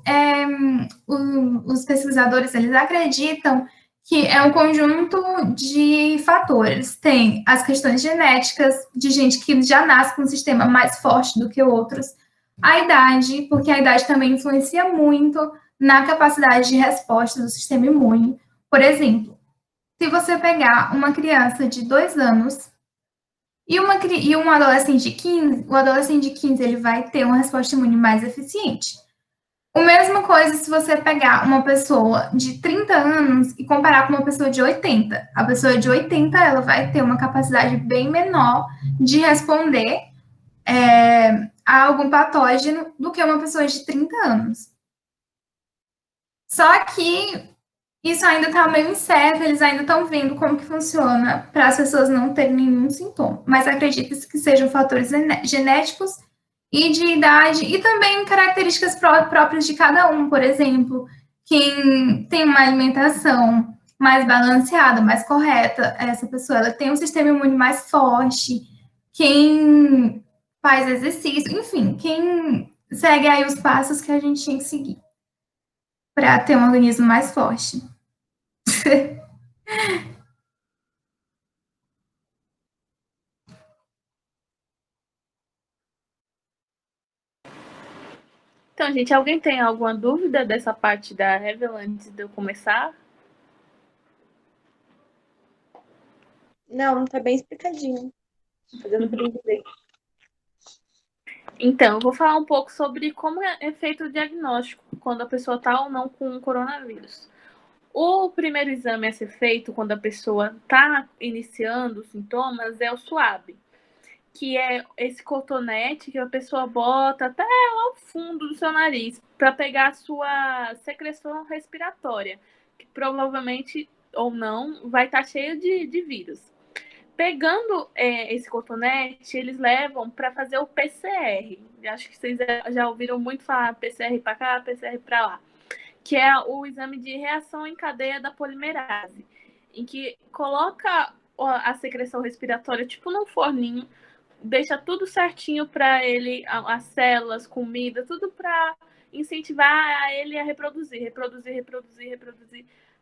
os pesquisadores, eles acreditam que é um conjunto de fatores. Tem as questões genéticas, de gente que já nasce com um sistema mais forte do que outros, a idade, porque a idade também influencia muito na capacidade de resposta do sistema imune. Por exemplo, se você pegar uma criança de 2 anos e um adolescente de 15, o adolescente de 15 ele vai ter uma resposta imune mais eficiente. A mesma coisa se você pegar uma pessoa de 30 anos e comparar com uma pessoa de 80. A pessoa de 80 ela vai ter uma capacidade bem menor de responder a algum patógeno do que uma pessoa de 30 anos. Só que isso ainda está meio incerto, eles ainda estão vendo como que funciona para as pessoas não terem nenhum sintoma. Mas acredita-se que sejam fatores genéticos e de idade, e também características próprias de cada um. Por exemplo, quem tem uma alimentação mais balanceada, mais correta, essa pessoa ela tem um sistema imune mais forte. Quem faz exercício, enfim, quem segue aí os passos que a gente tinha que seguir para ter um organismo mais forte. Então, gente, alguém tem alguma dúvida dessa parte da Evelyn antes de eu começar? Não, tá bem explicadinho. Fazendo por entender. Então, eu vou falar um pouco sobre como é feito o diagnóstico quando a pessoa está ou não com coronavírus. O primeiro exame a ser feito quando a pessoa está iniciando os sintomas é o SWAB, que é esse cotonete que a pessoa bota até lá ao fundo do seu nariz para pegar a sua secreção respiratória, que provavelmente ou não vai estar cheio de vírus. Pegando esse cotonete, eles levam para fazer o PCR. Acho que vocês já ouviram muito falar PCR para cá, PCR para lá, que é o exame de reação em cadeia da polimerase, em que coloca a secreção respiratória tipo num forninho, deixa tudo certinho para ele, as células, comida, tudo para incentivar ele a reproduzir,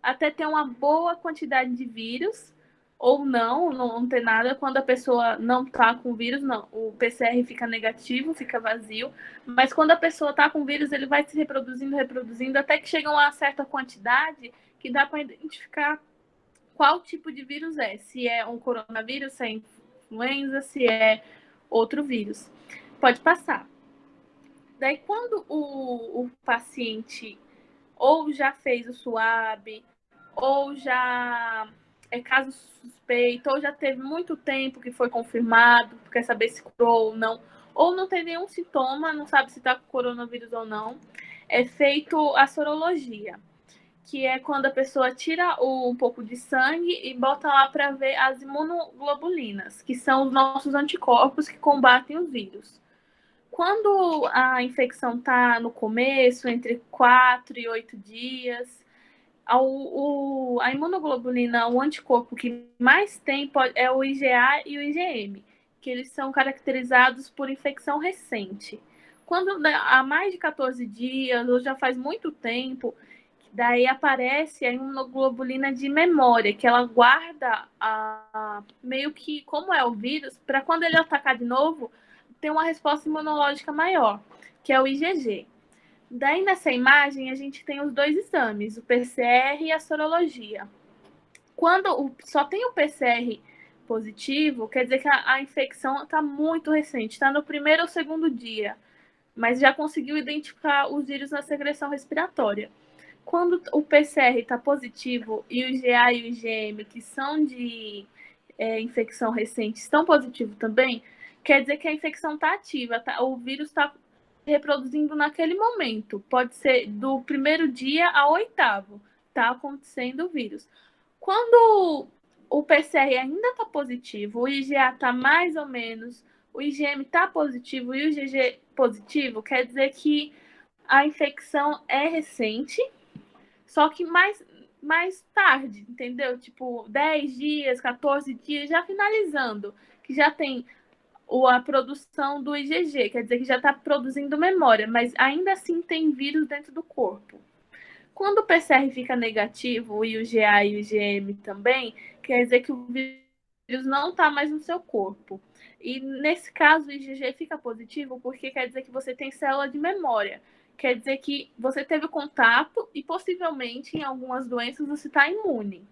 até ter uma boa quantidade de vírus, ou não ter nada. Quando a pessoa não está com vírus, não, o PCR fica negativo, fica vazio, mas quando a pessoa está com vírus, ele vai se reproduzindo, até que chega a uma certa quantidade que dá para identificar qual tipo de vírus é, se é um coronavírus, se é influenza, se é outro vírus. Pode passar. Daí, quando o paciente ou já fez o SWAB, ou já é caso suspeito, ou já teve muito tempo que foi confirmado, quer saber se curou ou não tem nenhum sintoma, não sabe se está com coronavírus ou não, é feito a sorologia, que é quando a pessoa tira um pouco de sangue e bota lá para ver as imunoglobulinas, que são os nossos anticorpos que combatem os vírus. Quando a infecção está no começo, entre 4 e 8 dias, a imunoglobulina, o anticorpo que mais tem é o IgA e o IgM, que eles são caracterizados por infecção recente. Quando há mais de 14 dias, ou já faz muito tempo, daí aparece a imunoglobulina de memória, que ela guarda meio que como é o vírus, para quando ele atacar de novo, ter uma resposta imunológica maior, que é o IgG. Daí, nessa imagem, a gente tem os dois exames, o PCR e a sorologia. Quando só tem o PCR positivo, quer dizer que a infecção está muito recente, está no primeiro ou segundo dia, mas já conseguiu identificar os vírus na secreção respiratória. Quando o PCR está positivo e o IgA e o IgM, que são de infecção recente, estão positivos também, quer dizer que a infecção está ativa, o vírus está reproduzindo naquele momento. Pode ser do primeiro dia ao 8º, está acontecendo o vírus. Quando o PCR ainda está positivo, o IgA está mais ou menos, o IgM está positivo e o IgG positivo, quer dizer que a infecção é recente, só que mais tarde, entendeu? Tipo, 10 dias, 14 dias, já finalizando, que já tem a produção do IgG, quer dizer que já está produzindo memória, mas ainda assim tem vírus dentro do corpo. Quando o PCR fica negativo, e o IgA e o IgM também, quer dizer que o vírus não está mais no seu corpo. E nesse caso, o IgG fica positivo porque quer dizer que você tem célula de memória. Quer dizer que você teve contato e possivelmente em algumas doenças você está imune.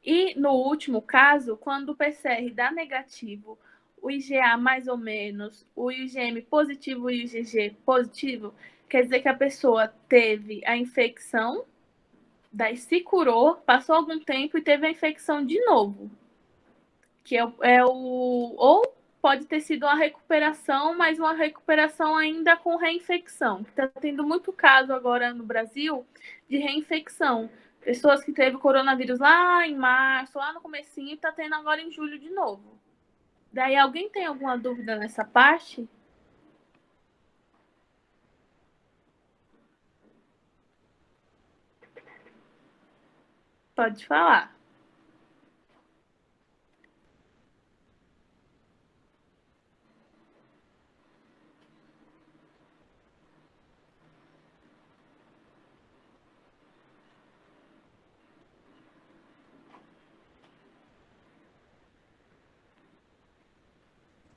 E no último caso, quando o PCR dá negativo, o IgA mais ou menos, o IgM positivo e o IgG positivo, quer dizer que a pessoa teve a infecção, daí se curou, passou algum tempo e teve a infecção de novo. Que ou pode ter sido uma recuperação, mas uma recuperação ainda com reinfecção. Está tendo muito caso agora no Brasil de reinfecção. Pessoas que teve coronavírus lá em março, lá no comecinho, está tendo agora em julho de novo. Daí alguém tem alguma dúvida nessa parte? Pode falar.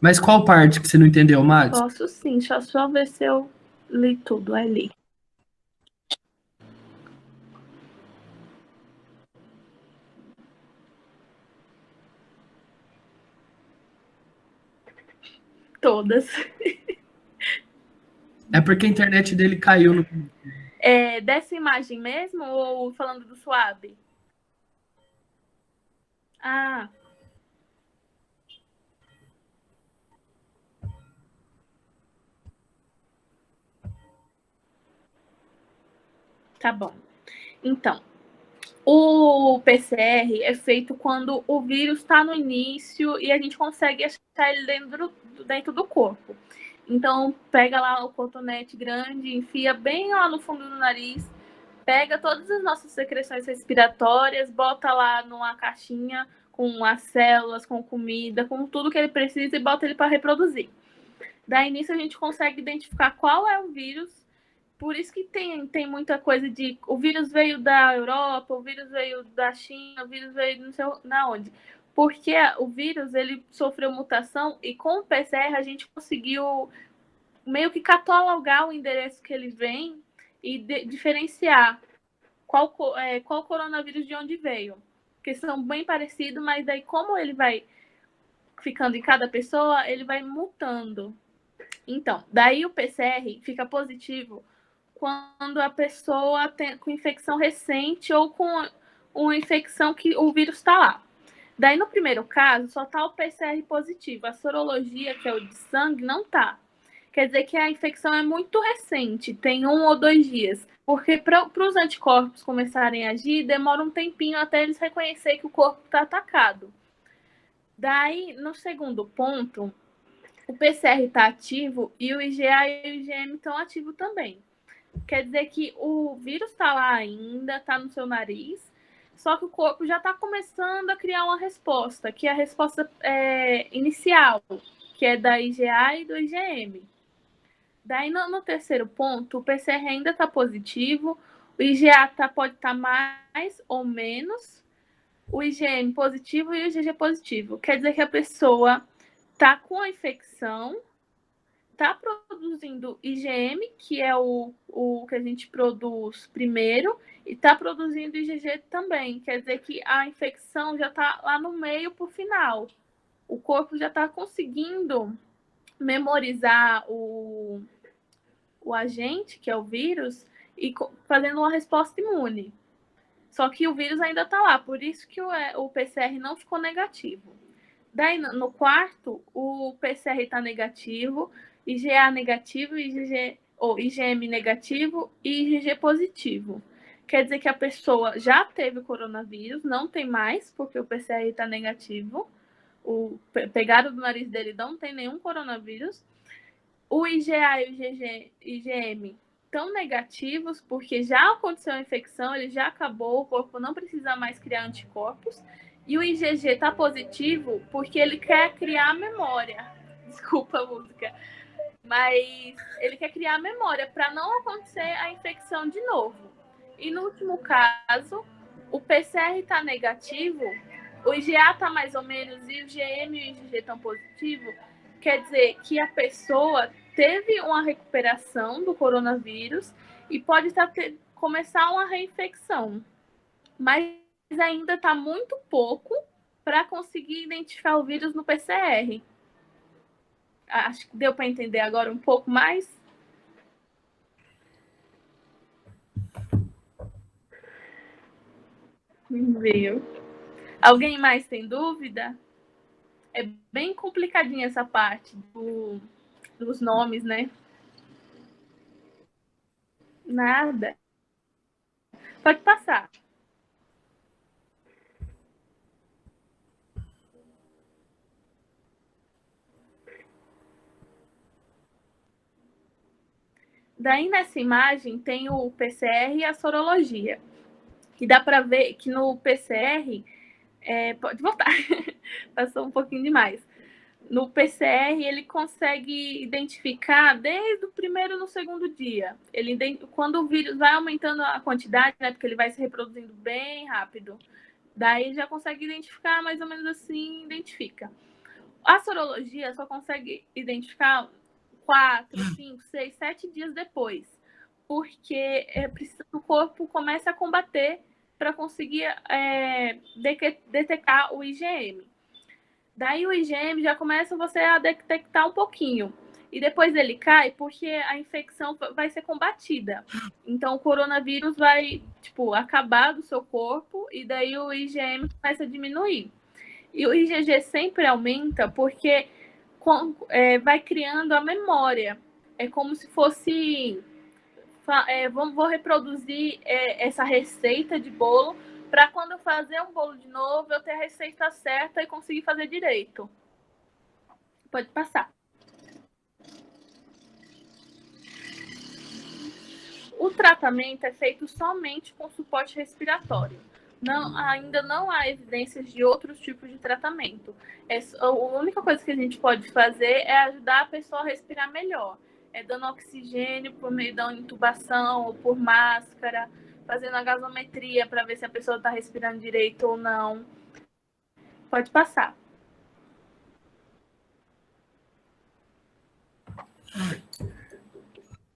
Mas qual parte que você não entendeu, Max? Posso sim, deixa eu só ver se eu li tudo ali. Todas. É porque a internet dele caiu no. Dessa imagem mesmo ou falando do SWAB? Ah, tá bom. Então, o PCR é feito quando o vírus está no início e a gente consegue achar ele dentro do corpo. Então, pega lá o cotonete grande, enfia bem lá no fundo do nariz, pega todas as nossas secreções respiratórias, bota lá numa caixinha com as células, com comida, com tudo que ele precisa e bota ele para reproduzir. Daí, nisso, a gente consegue identificar qual é o vírus. Por isso que tem muita coisa de o vírus veio da Europa, o vírus veio da China, o vírus veio não sei na onde. Porque o vírus ele sofreu mutação e com o PCR a gente conseguiu meio que catalogar o endereço que ele vem e diferenciar qual coronavírus de onde veio. Porque são bem parecidos, mas daí como ele vai ficando em cada pessoa, ele vai mutando. Então, daí o PCR fica positivo quando a pessoa tem com infecção recente ou com uma infecção que o vírus está lá. Daí, no primeiro caso, só está o PCR positivo. A sorologia, que é o de sangue, não está. Quer dizer que a infecção é muito recente, tem 1 ou 2 dias. Porque para os anticorpos começarem a agir, demora um tempinho até eles reconhecerem que o corpo está atacado. Daí, no segundo ponto, o PCR está ativo e o IgA e o IgM estão ativos também. Quer dizer que o vírus está lá ainda, está no seu nariz, só que o corpo já está começando a criar uma resposta, que é a resposta inicial, que é da IgA e do IgM. Daí, no terceiro ponto, o PCR ainda está positivo, o IgA pode estar mais ou menos, o IgM positivo e o IgG positivo. Quer dizer que a pessoa está com a infecção, está produzindo IgM, que é o que a gente produz primeiro, e está produzindo IgG também. Quer dizer que a infecção já está lá no meio para o final. O corpo já está conseguindo memorizar o agente, que é o vírus, e fazendo uma resposta imune. Só que o vírus ainda está lá, por isso que o PCR não ficou negativo. Daí, no quarto, o PCR está negativo, IgA negativo, IgM negativo e IgG positivo. Quer dizer que a pessoa já teve coronavírus, não tem mais, porque o PCR está negativo. Pegaram do nariz dele, não tem nenhum coronavírus. O IgA e o IgM estão negativos, porque já aconteceu a infecção, ele já acabou, o corpo não precisa mais criar anticorpos. E o IgG está positivo porque ele quer criar memória. Desculpa a música. Mas ele quer criar memória para não acontecer a infecção de novo. E no último caso, o PCR está negativo, o IgA está mais ou menos e o IgM e o IgG estão positivo, quer dizer que a pessoa teve uma recuperação do coronavírus e pode começar uma reinfecção. Mas ainda está muito pouco para conseguir identificar o vírus no PCR. Acho que deu para entender agora um pouco mais. Viu? Alguém mais tem dúvida? É bem complicadinha essa parte dos nomes, né? Nada. Pode passar. Daí, nessa imagem, tem o PCR e a sorologia. Que dá para ver que no PCR... pode voltar. Passou um pouquinho demais. No PCR, ele consegue identificar desde o primeiro no segundo dia. Quando o vírus vai aumentando a quantidade, né, porque ele vai se reproduzindo bem rápido, daí já consegue identificar, mais ou menos assim, identifica. A sorologia só consegue identificar 4, 5, 6, 7 dias depois, porque o corpo começa a combater para conseguir detectar o IgM. Daí o IgM já começa você a detectar um pouquinho. E depois ele cai porque a infecção vai ser combatida. Então o coronavírus vai, acabar do seu corpo e daí o IgM começa a diminuir. E o IgG sempre aumenta porque vai criando a memória. É como se fosse... vou reproduzir essa receita de bolo para quando eu fazer um bolo de novo, eu ter a receita certa e conseguir fazer direito. Pode passar. O tratamento é feito somente com suporte respiratório. Ainda não há evidências de outros tipos de tratamento. A única coisa que a gente pode fazer é ajudar a pessoa a respirar melhor. Dando oxigênio por meio da intubação ou por máscara, fazendo a gasometria para ver se a pessoa está respirando direito ou não. Pode passar.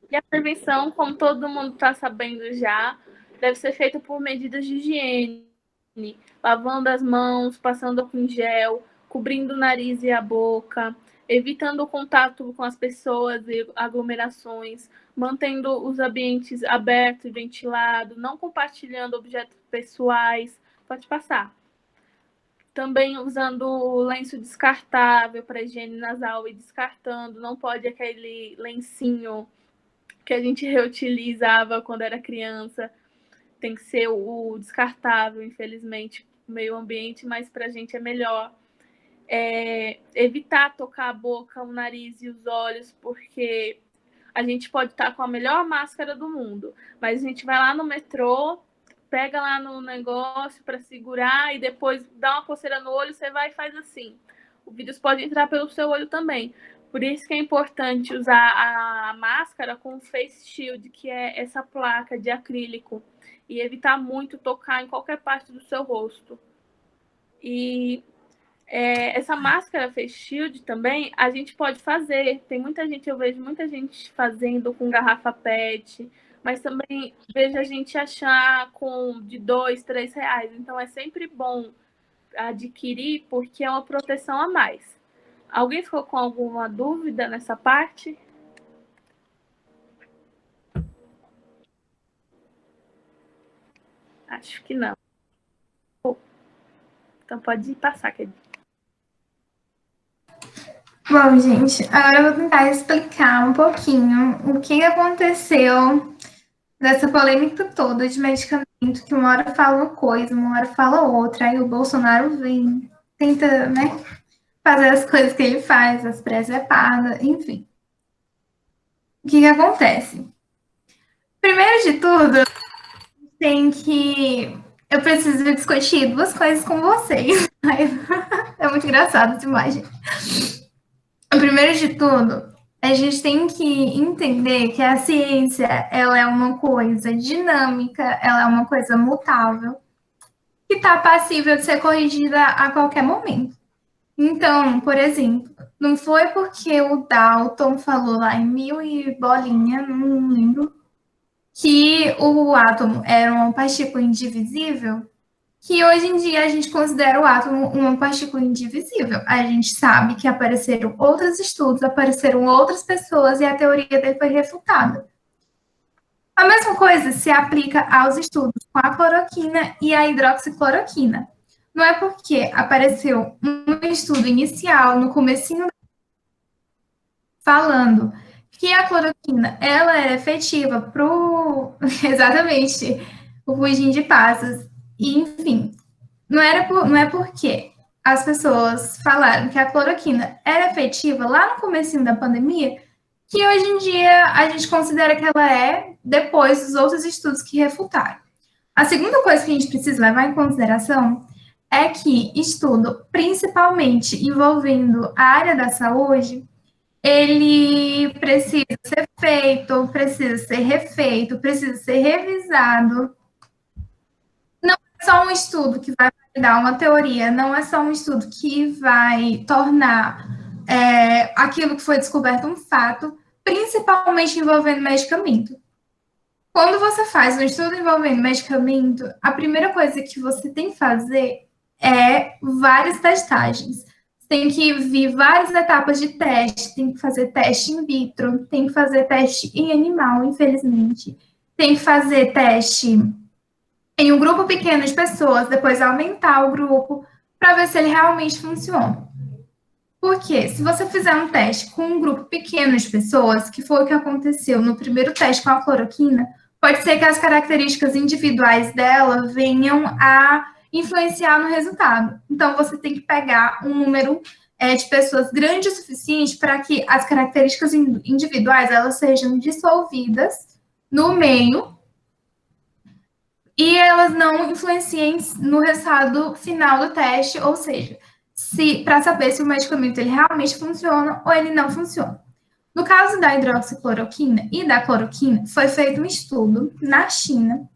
E a prevenção, como todo mundo está sabendo já, deve ser feita por medidas de higiene, lavando as mãos, passando álcool gel, cobrindo o nariz e a boca, evitando o contato com as pessoas e aglomerações, mantendo os ambientes abertos e ventilados, não compartilhando objetos pessoais. Pode passar. Também usando lenço descartável para higiene nasal e descartando. Não pode aquele lencinho que a gente reutilizava quando era criança. Tem que ser o descartável, infelizmente, meio ambiente, mas para a gente é melhor. Evitar tocar a boca, o nariz e os olhos, porque a gente pode estar com a melhor máscara do mundo, mas a gente vai lá no metrô, pega lá no negócio para segurar e depois dá uma coceira no olho, você vai e faz assim. O vírus pode entrar pelo seu olho também. Por isso que é importante usar a máscara com face shield, que é essa placa de acrílico, e evitar muito tocar em qualquer parte do seu rosto. E essa máscara face shield também a gente pode fazer. Eu vejo muita gente fazendo com garrafa PET, mas também vejo a gente achar de R$2, R$3. Então é sempre bom adquirir porque é uma proteção a mais. Alguém ficou com alguma dúvida nessa parte? Acho que não. Então pode passar, querida. Bom, gente, agora eu vou tentar explicar um pouquinho o que aconteceu dessa polêmica toda de medicamento, que uma hora fala uma coisa, uma hora fala outra, aí o Bolsonaro vem, tenta, né, fazer as coisas que ele faz, as presepadas, enfim. O que acontece? Primeiro de tudo, eu preciso discutir duas coisas com vocês. É muito engraçado essa imagem. Primeiro de tudo, A gente tem que entender que a ciência, ela é uma coisa dinâmica, ela é uma coisa mutável, que está passível de ser corrigida a qualquer momento. Então, por exemplo, não foi porque o Dalton falou lá em 1000 e bolinha, não lembro, que o átomo era uma partícula indivisível, que hoje em dia a gente considera o átomo uma partícula indivisível. A gente sabe que apareceram outros estudos, apareceram outras pessoas e a teoria dele foi refutada. A mesma coisa se aplica aos estudos com a cloroquina e a hidroxicloroquina. Não é porque apareceu um estudo inicial no comecinho falando que a cloroquina ela era efetiva para exatamente o fugir de passas, e enfim, não é porque as pessoas falaram que a cloroquina era efetiva lá no comecinho da pandemia que hoje em dia a gente considera que ela é depois dos outros estudos que refutaram. A segunda coisa que a gente precisa levar em consideração é que estudo, principalmente envolvendo a área da saúde, ele precisa ser feito, precisa ser refeito, precisa ser revisado. Não é só um estudo que vai dar uma teoria, não é só um estudo que vai tornar aquilo que foi descoberto um fato, principalmente envolvendo medicamento. Quando você faz um estudo envolvendo medicamento, a primeira coisa que você tem que fazer é várias testagens. Tem que vir várias etapas de teste, tem que fazer teste in vitro, tem que fazer teste em animal, infelizmente. Tem que fazer teste em um grupo pequeno de pessoas, depois aumentar o grupo, para ver se ele realmente funciona. Porque se você fizer um teste com um grupo pequeno de pessoas, que foi o que aconteceu no primeiro teste com a cloroquina, pode ser que as características individuais dela venham a influenciar no resultado. Então, você tem que pegar um número de pessoas grande o suficiente para que as características individuais elas sejam dissolvidas no meio e elas não influenciem no resultado final do teste, ou seja, para saber se o medicamento ele realmente funciona ou ele não funciona. No caso da hidroxicloroquina e da cloroquina, foi feito um estudo na China,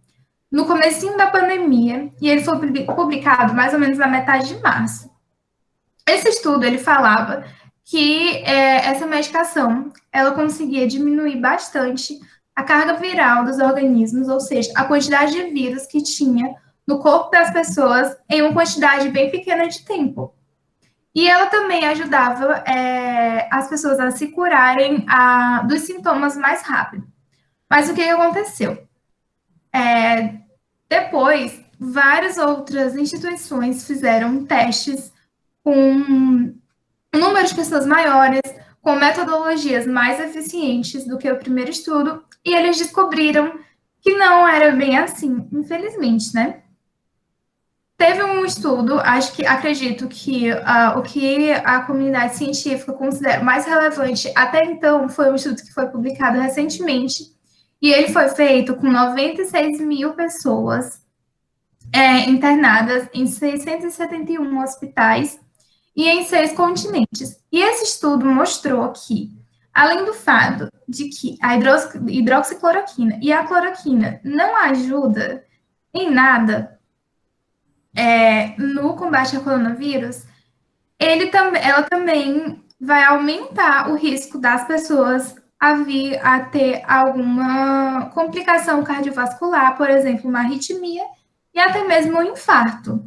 no comecinho da pandemia, e ele foi publicado mais ou menos na metade de março. Esse estudo, ele falava que essa medicação, ela conseguia diminuir bastante a carga viral dos organismos, ou seja, a quantidade de vírus que tinha no corpo das pessoas em uma quantidade bem pequena de tempo. E ela também ajudava as pessoas a se curarem dos sintomas mais rápido. Mas o que aconteceu? Depois, várias outras instituições fizeram testes com um número de pessoas maiores, com metodologias mais eficientes do que o primeiro estudo, e eles descobriram que não era bem assim, infelizmente, né? Teve um estudo, acredito que o que a comunidade científica considera mais relevante até então foi um estudo que foi publicado recentemente, e ele foi feito com 96 mil pessoas internadas em 671 hospitais e em 6 continentes. E esse estudo mostrou que, além do fato de que a hidroxicloroquina e a cloroquina não ajudam em nada no combate ao coronavírus, ela também vai aumentar o risco das pessoas a vir a ter alguma complicação cardiovascular, por exemplo, uma arritmia e até mesmo um infarto.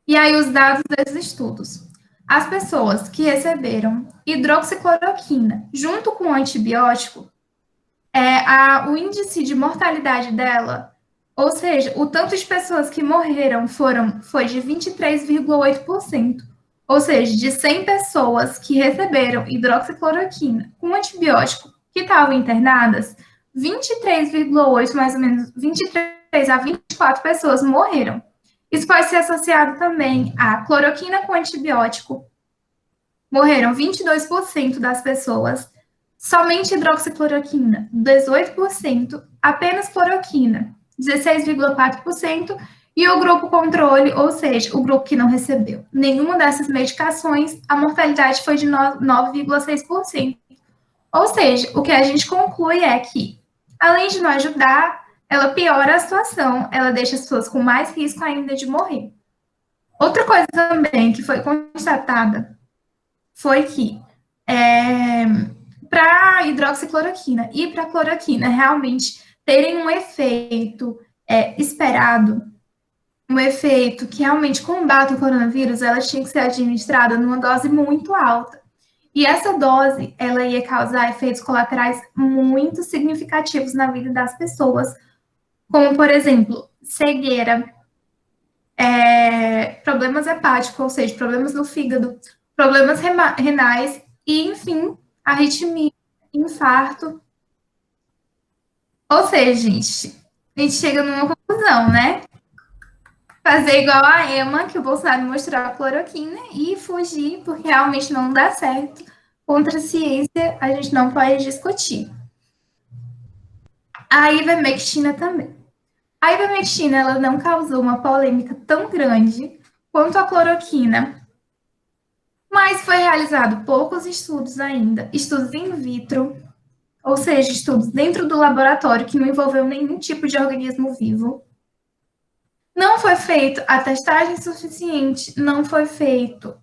E aí os dados desses estudos. As pessoas que receberam hidroxicloroquina junto com o antibiótico, o índice de mortalidade dela, ou seja, o tanto de pessoas que morreram foi de 23,8%. Ou seja, de 100 pessoas que receberam hidroxicloroquina com antibiótico que estavam internadas, 23,8, mais ou menos, 23 a 24 pessoas morreram. Isso pode ser associado também à cloroquina com antibiótico. Morreram 22% das pessoas. Somente hidroxicloroquina, 18%. Apenas cloroquina, 16,4%. E o grupo controle, ou seja, o grupo que não recebeu nenhuma dessas medicações, a mortalidade foi de 9,6%. Ou seja, o que a gente conclui é que, além de não ajudar, ela piora a situação, ela deixa as pessoas com mais risco ainda de morrer. Outra coisa também que foi constatada foi que para a hidroxicloroquina e para a cloroquina realmente terem um efeito esperado, um efeito que realmente combate o coronavírus, ela tinha que ser administrada numa dose muito alta. E essa dose, ela ia causar efeitos colaterais muito significativos na vida das pessoas, como, por exemplo, cegueira, problemas hepáticos, ou seja, problemas no fígado, problemas renais e, enfim, arritmia, infarto. Ou seja, gente, a gente chega numa conclusão, né? Fazer igual a Emma, que o Bolsonaro mostrou a cloroquina, e fugir, porque realmente não dá certo. Contra a ciência, a gente não pode discutir. A ivermectina também. A ivermectina, ela não causou uma polêmica tão grande quanto a cloroquina, mas foi realizado poucos estudos ainda, estudos in vitro, ou seja, estudos dentro do laboratório que não envolveu nenhum tipo de organismo vivo. Não foi feito a testagem suficiente, não foi feito.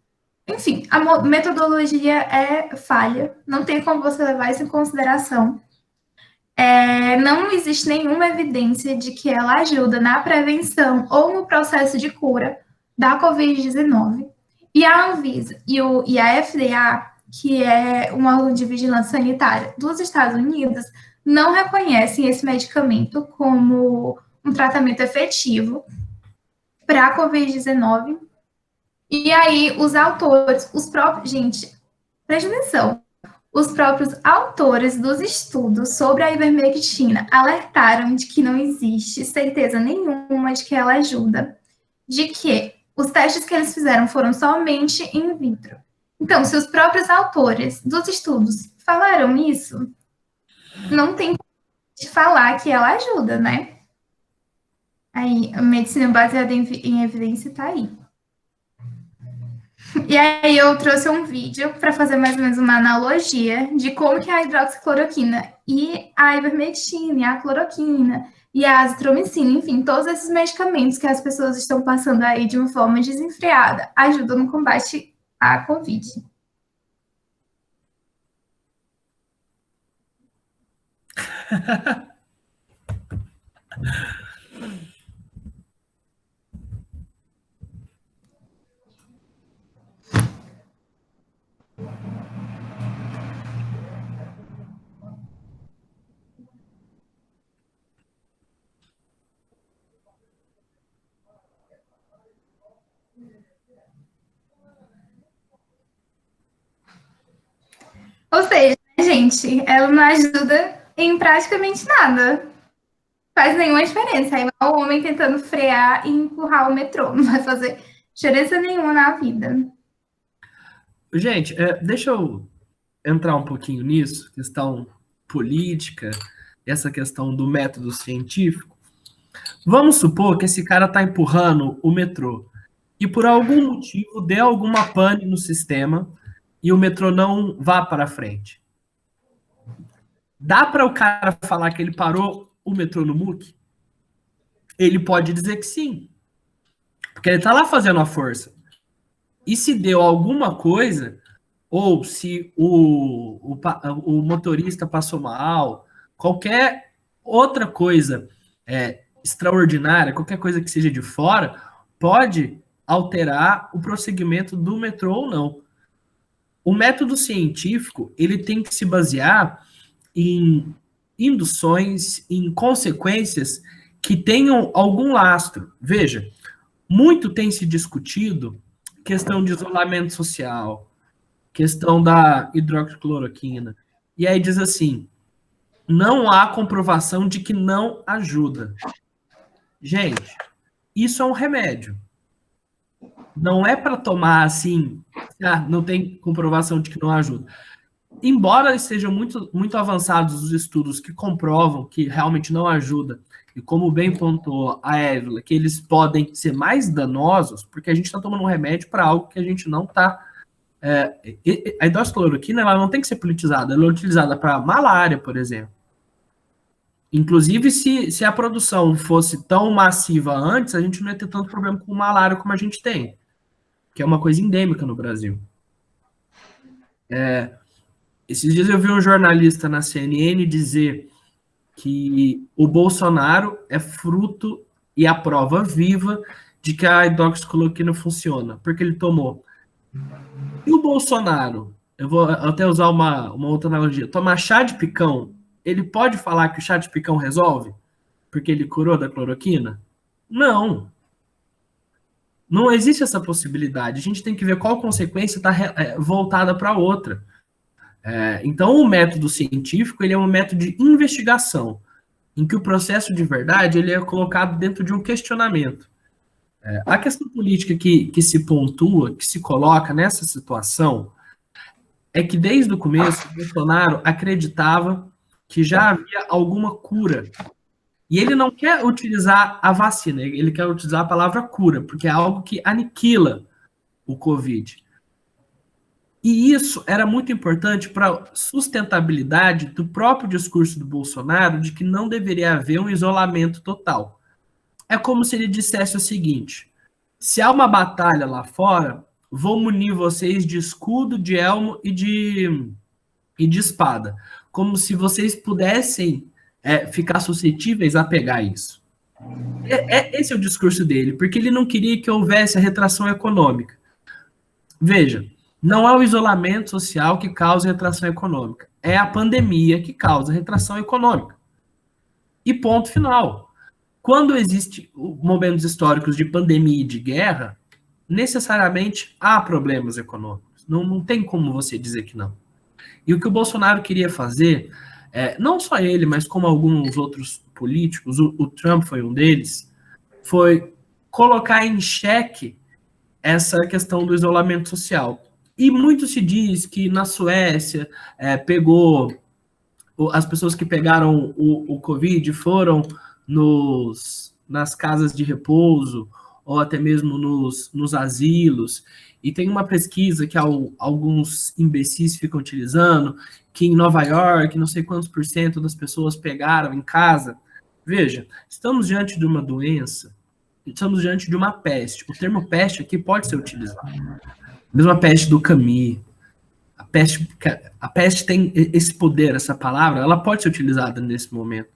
Enfim, a metodologia é falha, não tem como você levar isso em consideração. Não existe nenhuma evidência de que ela ajuda na prevenção ou no processo de cura da Covid-19. E a Anvisa e a FDA, que é um órgão de vigilância sanitária dos Estados Unidos, não reconhecem esse medicamento como um tratamento efetivo para a Covid-19. E aí, os autores, gente, preste atenção, os próprios autores dos estudos sobre a ivermectina alertaram de que não existe certeza nenhuma de que ela ajuda, de que os testes que eles fizeram foram somente in vitro. Então, se os próprios autores dos estudos falaram isso, não tem como de falar que ela ajuda, né? Aí, a medicina baseada em evidência está aí. E aí eu trouxe um vídeo para fazer mais ou menos uma analogia de como que a hidroxicloroquina e a ivermectina, e a cloroquina, e a azitromicina, enfim, todos esses medicamentos que as pessoas estão passando aí de uma forma desenfreada, ajudam no combate à Covid. Ou seja, gente, ela não ajuda em praticamente nada. Faz nenhuma diferença. É igual o homem tentando frear e empurrar o metrô. Não vai fazer diferença nenhuma na vida. Gente, deixa eu entrar um pouquinho nisso, questão política, essa questão do método científico. Vamos supor que esse cara está empurrando o metrô e por algum motivo dê alguma pane no sistema e o metrô não vá para frente. Dá para o cara falar que ele parou o metrô no muque? Ele pode dizer que sim, porque ele está lá fazendo a força. E se deu alguma coisa, ou se o motorista passou mal, qualquer outra coisa extraordinária, qualquer coisa que seja de fora, pode alterar o prosseguimento do metrô ou não. O método científico, ele tem que se basear em induções, em consequências que tenham algum lastro. Veja, muito tem se discutido questão de isolamento social, questão da hidroxicloroquina. E aí diz assim, não há comprovação de que não ajuda. Gente, isso é um remédio. Não é para tomar assim, não tem comprovação de que não ajuda. Embora estejam muito, muito avançados os estudos que comprovam que realmente não ajuda e como bem pontuou a Évila, que eles podem ser mais danosos, porque a gente está tomando um remédio para algo que a gente não está... a hidroxicloroquina, ela não tem que ser politizada, ela é utilizada para malária, por exemplo. Inclusive, se a produção fosse tão massiva antes, a gente não ia ter tanto problema com malária como a gente tem, que é uma coisa endêmica no Brasil. Esses dias eu vi um jornalista na CNN dizer que o Bolsonaro é fruto e a prova viva de que a hidroxicloroquina funciona, porque ele tomou. E o Bolsonaro, eu vou até usar uma outra analogia, tomar chá de picão, ele pode falar que o chá de picão resolve? Porque ele curou da cloroquina? Não. Não existe essa possibilidade. A gente tem que ver qual consequência está voltada para outra. Então, o método científico ele é um método de investigação, em que o processo de verdade ele é colocado dentro de um questionamento. A questão política que se pontua, que se coloca nessa situação, é que desde o começo, o Bolsonaro acreditava que já havia alguma cura. E ele não quer utilizar a vacina, ele quer utilizar a palavra cura, porque é algo que aniquila o Covid. E isso era muito importante para a sustentabilidade do próprio discurso do Bolsonaro de que não deveria haver um isolamento total. É como se ele dissesse o seguinte: se há uma batalha lá fora, vou munir vocês de escudo, de elmo e de espada. Como se vocês pudessem ficar suscetíveis a pegar isso. Esse é o discurso dele, porque ele não queria que houvesse a retração econômica. Veja, não é o isolamento social que causa retração econômica, é a pandemia que causa retração econômica. E ponto final. Quando existem momentos históricos de pandemia e de guerra, necessariamente há problemas econômicos. Não tem como você dizer que não. E o que o Bolsonaro queria fazer, não só ele, mas como alguns outros políticos, o Trump foi um deles, foi colocar em xeque essa questão do isolamento social. E muito se diz que na Suécia as pessoas que pegaram o Covid foram nas casas de repouso, ou até mesmo nos asilos. E tem uma pesquisa que alguns imbecis ficam utilizando, que em Nova York, não sei quantos % das pessoas pegaram em casa. Veja, estamos diante de uma doença, estamos diante de uma peste. O termo peste aqui pode ser utilizado. A mesma peste do Camus. A peste tem esse poder, essa palavra, ela pode ser utilizada nesse momento.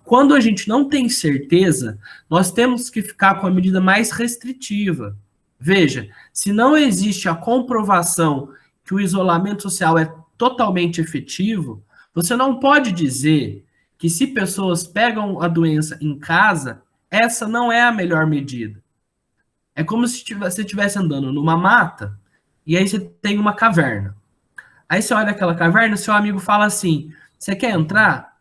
Quando a gente não tem certeza, nós temos que ficar com a medida mais restritiva. Veja, se não existe a comprovação que o isolamento social é totalmente efetivo, você não pode dizer que se pessoas pegam a doença em casa, essa não é a melhor medida. É como se você estivesse andando numa mata e aí você tem uma caverna. Aí você olha aquela caverna, seu amigo fala assim, você quer entrar?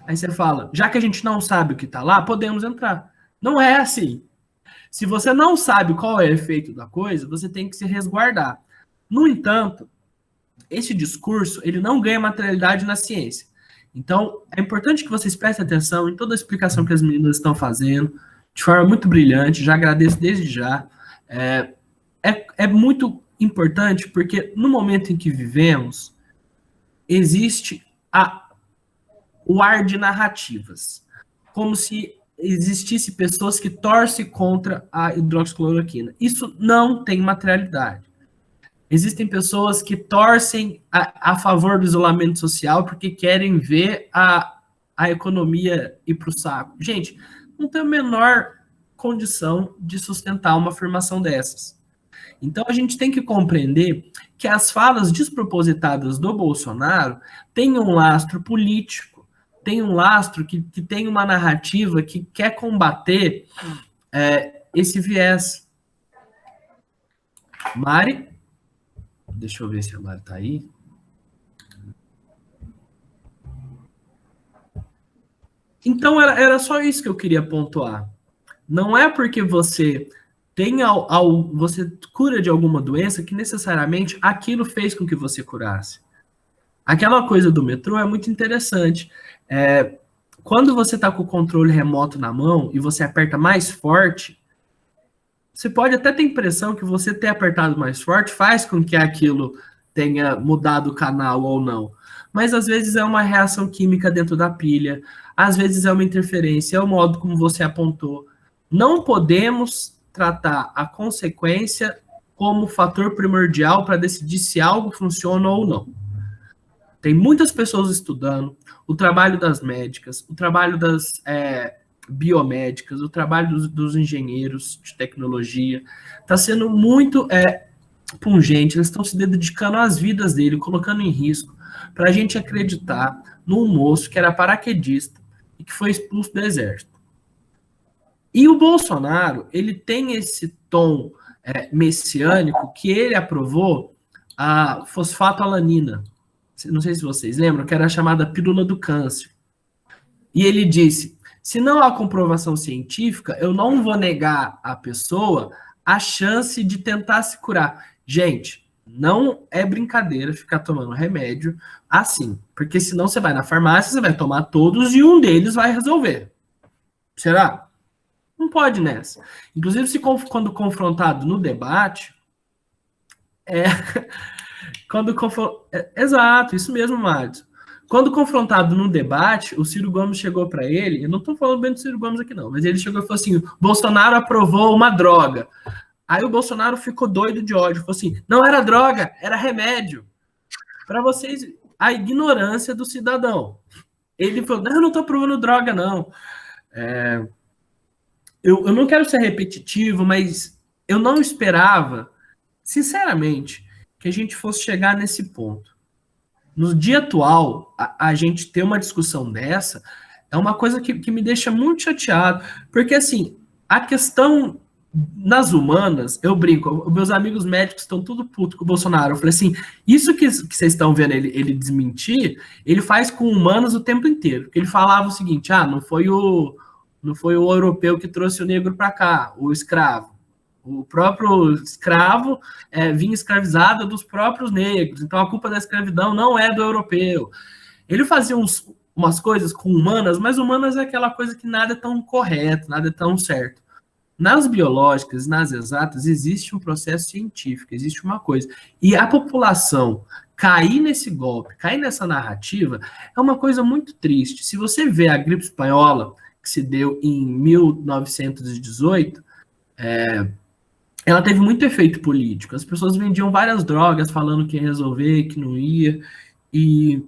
Aí você fala, já que a gente não sabe o que está lá, podemos entrar. Não é assim. Se você não sabe qual é o efeito da coisa, você tem que se resguardar. No entanto, esse discurso ele não ganha materialidade na ciência. Então, é importante que vocês prestem atenção em toda a explicação que as meninas estão fazendo, de forma muito brilhante, já agradeço desde já. É muito importante porque no momento em que vivemos, existe o ar de narrativas, como se existisse pessoas que torcem contra a hidroxicloroquina. Isso não tem materialidade. Existem pessoas que torcem a favor do isolamento social porque querem ver a economia ir para o saco. Gente, não tem a menor condição de sustentar uma afirmação dessas. Então, a gente tem que compreender que as falas despropositadas do Bolsonaro têm um lastro político, tem um lastro que tem uma narrativa que quer combater esse viés. Mari? Deixa eu ver se a Mari está aí. Então, era só isso que eu queria pontuar. Não é porque você você cura de alguma doença que necessariamente aquilo fez com que você curasse. Aquela coisa do metrô é muito interessante. quando você está com o controle remoto na mão e você aperta mais forte, você pode até ter a impressão que você ter apertado mais forte faz com que aquilo tenha mudado o canal ou não. Mas às vezes é uma reação química dentro da pilha, às vezes é uma interferência, é o modo como você apontou. Não podemos tratar a consequência como fator primordial para decidir se algo funciona ou não. Tem muitas pessoas estudando, o trabalho das médicas, o trabalho das biomédicas, o trabalho dos engenheiros de tecnologia, está sendo muito pungente, eles estão se dedicando às vidas dele, colocando em risco, para a gente acreditar num moço que era paraquedista e que foi expulso do exército. E o Bolsonaro, ele tem esse tom messiânico que ele aprovou a fosfatoalanina. Não sei se vocês lembram, que era a chamada pílula do câncer. E ele disse, se não há comprovação científica, eu não vou negar à pessoa a chance de tentar se curar. Gente, não é brincadeira ficar tomando remédio assim, porque senão você vai na farmácia, você vai tomar todos e um deles vai resolver. Será? Não pode nessa. Inclusive, quando confrontado no debate, exato, isso mesmo, Mário. Quando confrontado no debate, o Ciro Gomes chegou para ele, eu não estou falando bem do Ciro Gomes aqui não, mas ele chegou e falou assim, Bolsonaro aprovou uma droga. Aí o Bolsonaro ficou doido de ódio, falou assim, não era droga, era remédio. Para vocês, a ignorância do cidadão. Ele falou, não, eu não estou aprovando droga, não. Eu não quero ser repetitivo, mas eu não esperava, sinceramente, que a gente fosse chegar nesse ponto. No dia atual, a gente ter uma discussão dessa é uma coisa que me deixa muito chateado, porque, assim, a questão nas humanas, eu brinco, meus amigos médicos estão tudo puto com o Bolsonaro. Eu falei assim, isso que vocês estão vendo ele desmentir, ele faz com humanas o tempo inteiro. Porque ele falava o seguinte, não foi o europeu que trouxe o negro para cá, o escravo. O próprio escravo vinha escravizado dos próprios negros. Então a culpa da escravidão não é do europeu. Ele fazia umas coisas com humanas, mas humanas é aquela coisa que nada é tão correto, nada é tão certo. Nas biológicas, nas exatas, existe um processo científico, existe uma coisa. E a população cair nesse golpe, cair nessa narrativa, é uma coisa muito triste. Se você vê a gripe espanhola, que se deu em 1918, ela teve muito efeito político. As pessoas vendiam várias drogas, falando que ia resolver, que não ia. E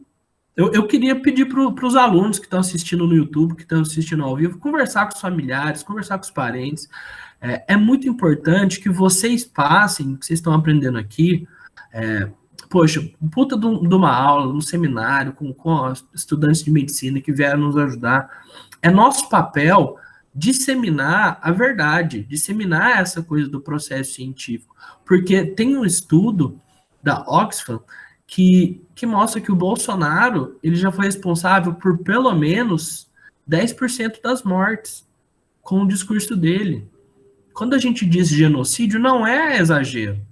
eu queria pedir para os alunos que estão assistindo no YouTube, que estão assistindo ao vivo, conversar com os familiares, conversar com os parentes. É muito importante que vocês passem, que vocês estão aprendendo aqui, poxa, puta de uma aula, um seminário, com estudantes de medicina que vieram nos ajudar. É nosso papel disseminar a verdade, disseminar essa coisa do processo científico. Porque tem um estudo da Oxfam que mostra que o Bolsonaro ele já foi responsável por pelo menos 10% das mortes com o discurso dele. Quando a gente diz genocídio, não é exagero.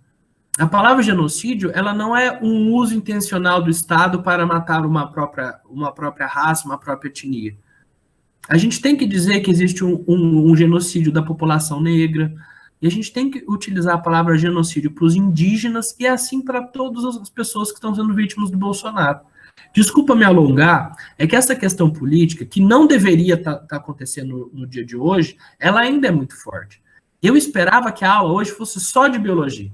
A palavra genocídio, ela não é um uso intencional do Estado para matar uma própria raça, uma própria etnia. A gente tem que dizer que existe um genocídio da população negra, e a gente tem que utilizar a palavra genocídio para os indígenas e assim para todas as pessoas que estão sendo vítimas do Bolsonaro. Desculpa me alongar, é que essa questão política, que não deveria estar acontecendo no dia de hoje, ela ainda é muito forte. Eu esperava que a aula hoje fosse só de biologia,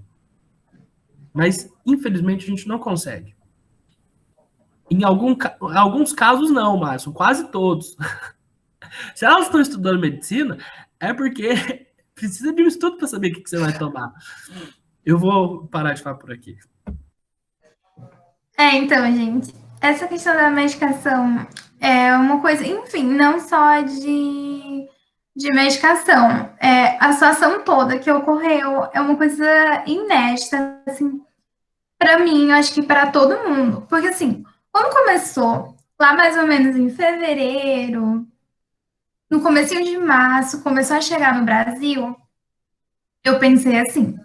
mas infelizmente a gente não consegue. Em alguns casos não, Márcio, quase todos. Se elas estão estudando medicina, é porque precisa de um estudo para saber o que você vai tomar. Eu vou parar de falar por aqui. Então, gente, essa questão da medicação é uma coisa, enfim, não só de medicação. A situação toda que ocorreu é uma coisa inédita, assim, para mim, eu acho que para todo mundo. Porque, assim, quando começou, lá mais ou menos em fevereiro, no comecinho de março, começou a chegar no Brasil, eu pensei assim,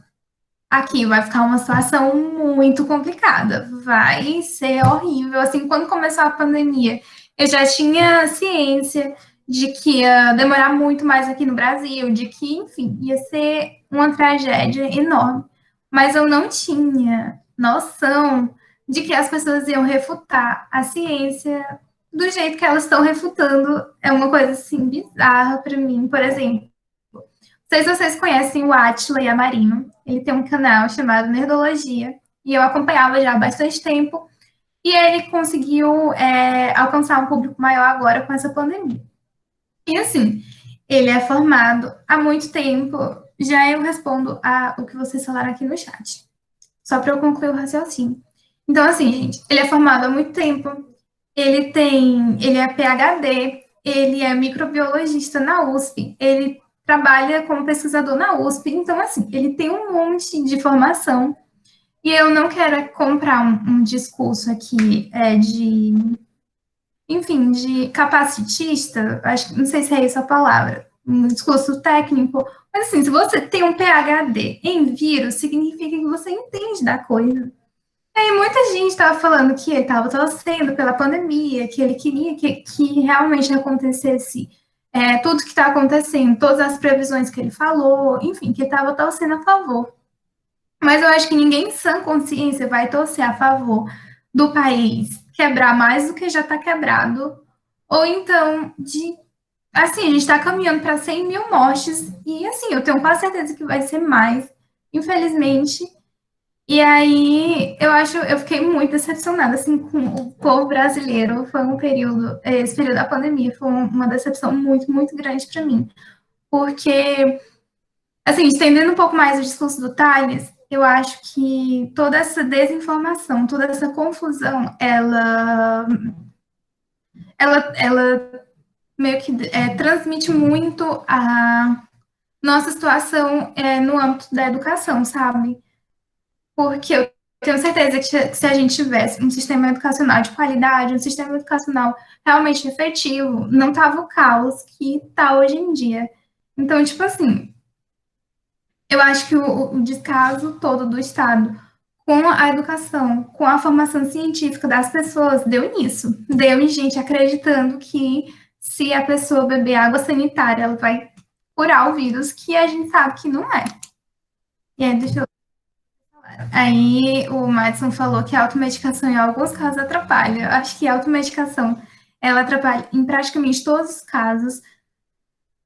aqui vai ficar uma situação muito complicada, vai ser horrível. Assim, quando começou a pandemia, Eu já tinha ciência de que ia demorar muito mais aqui no Brasil, de que, enfim, ia ser uma tragédia enorme. Mas eu não tinha noção de que as pessoas iam refutar a ciência do jeito que elas estão refutando. É uma coisa assim bizarra para mim. Por exemplo, não sei se vocês conhecem o Átila Yamarino. Ele tem um canal chamado Nerdologia e eu acompanhava já há bastante tempo. E ele conseguiu alcançar um público maior agora com essa pandemia. E assim, ele é formado há muito tempo. Já eu respondo o que vocês falaram aqui no chat. Só para eu concluir o raciocínio. Então, assim, gente, ele é formado há muito tempo. Ele é PhD, ele é microbiologista na USP, ele trabalha como pesquisador na USP. Então, assim, ele tem um monte de formação. E eu não quero comprar um discurso aqui enfim, de capacitista, acho, não sei se é essa a palavra, um discurso técnico, mas assim, se você tem um PhD em vírus, significa que você entende da coisa. E aí muita gente estava falando que ele estava torcendo pela pandemia, que ele queria que realmente acontecesse tudo que está acontecendo, todas as previsões que ele falou, enfim, que ele estava torcendo a favor. Mas eu acho que ninguém em sã consciência vai torcer a favor do país quebrar mais do que já está quebrado, ou então assim, a gente está caminhando para 100 mil mortes, e assim, eu tenho quase certeza que vai ser mais, infelizmente. E aí, eu fiquei muito decepcionada, assim, com o povo brasileiro. Foi esse período da pandemia, foi uma decepção muito, muito grande para mim. Porque, assim, estendendo um pouco mais o discurso do Tales, eu acho que toda essa desinformação, toda essa confusão, ela meio que transmite muito a nossa situação no âmbito da educação, sabe? Porque eu tenho certeza que se a gente tivesse um sistema educacional de qualidade, um sistema educacional realmente efetivo, não tava o caos que está hoje em dia. Então, tipo assim, eu acho que o descaso todo do Estado com a educação, com a formação científica das pessoas, deu nisso. Deu em gente acreditando que se a pessoa beber água sanitária, ela vai curar o vírus, que a gente sabe que não é. E aí, Aí o Madison falou que a automedicação em alguns casos atrapalha. Eu acho que a automedicação, ela atrapalha em praticamente todos os casos.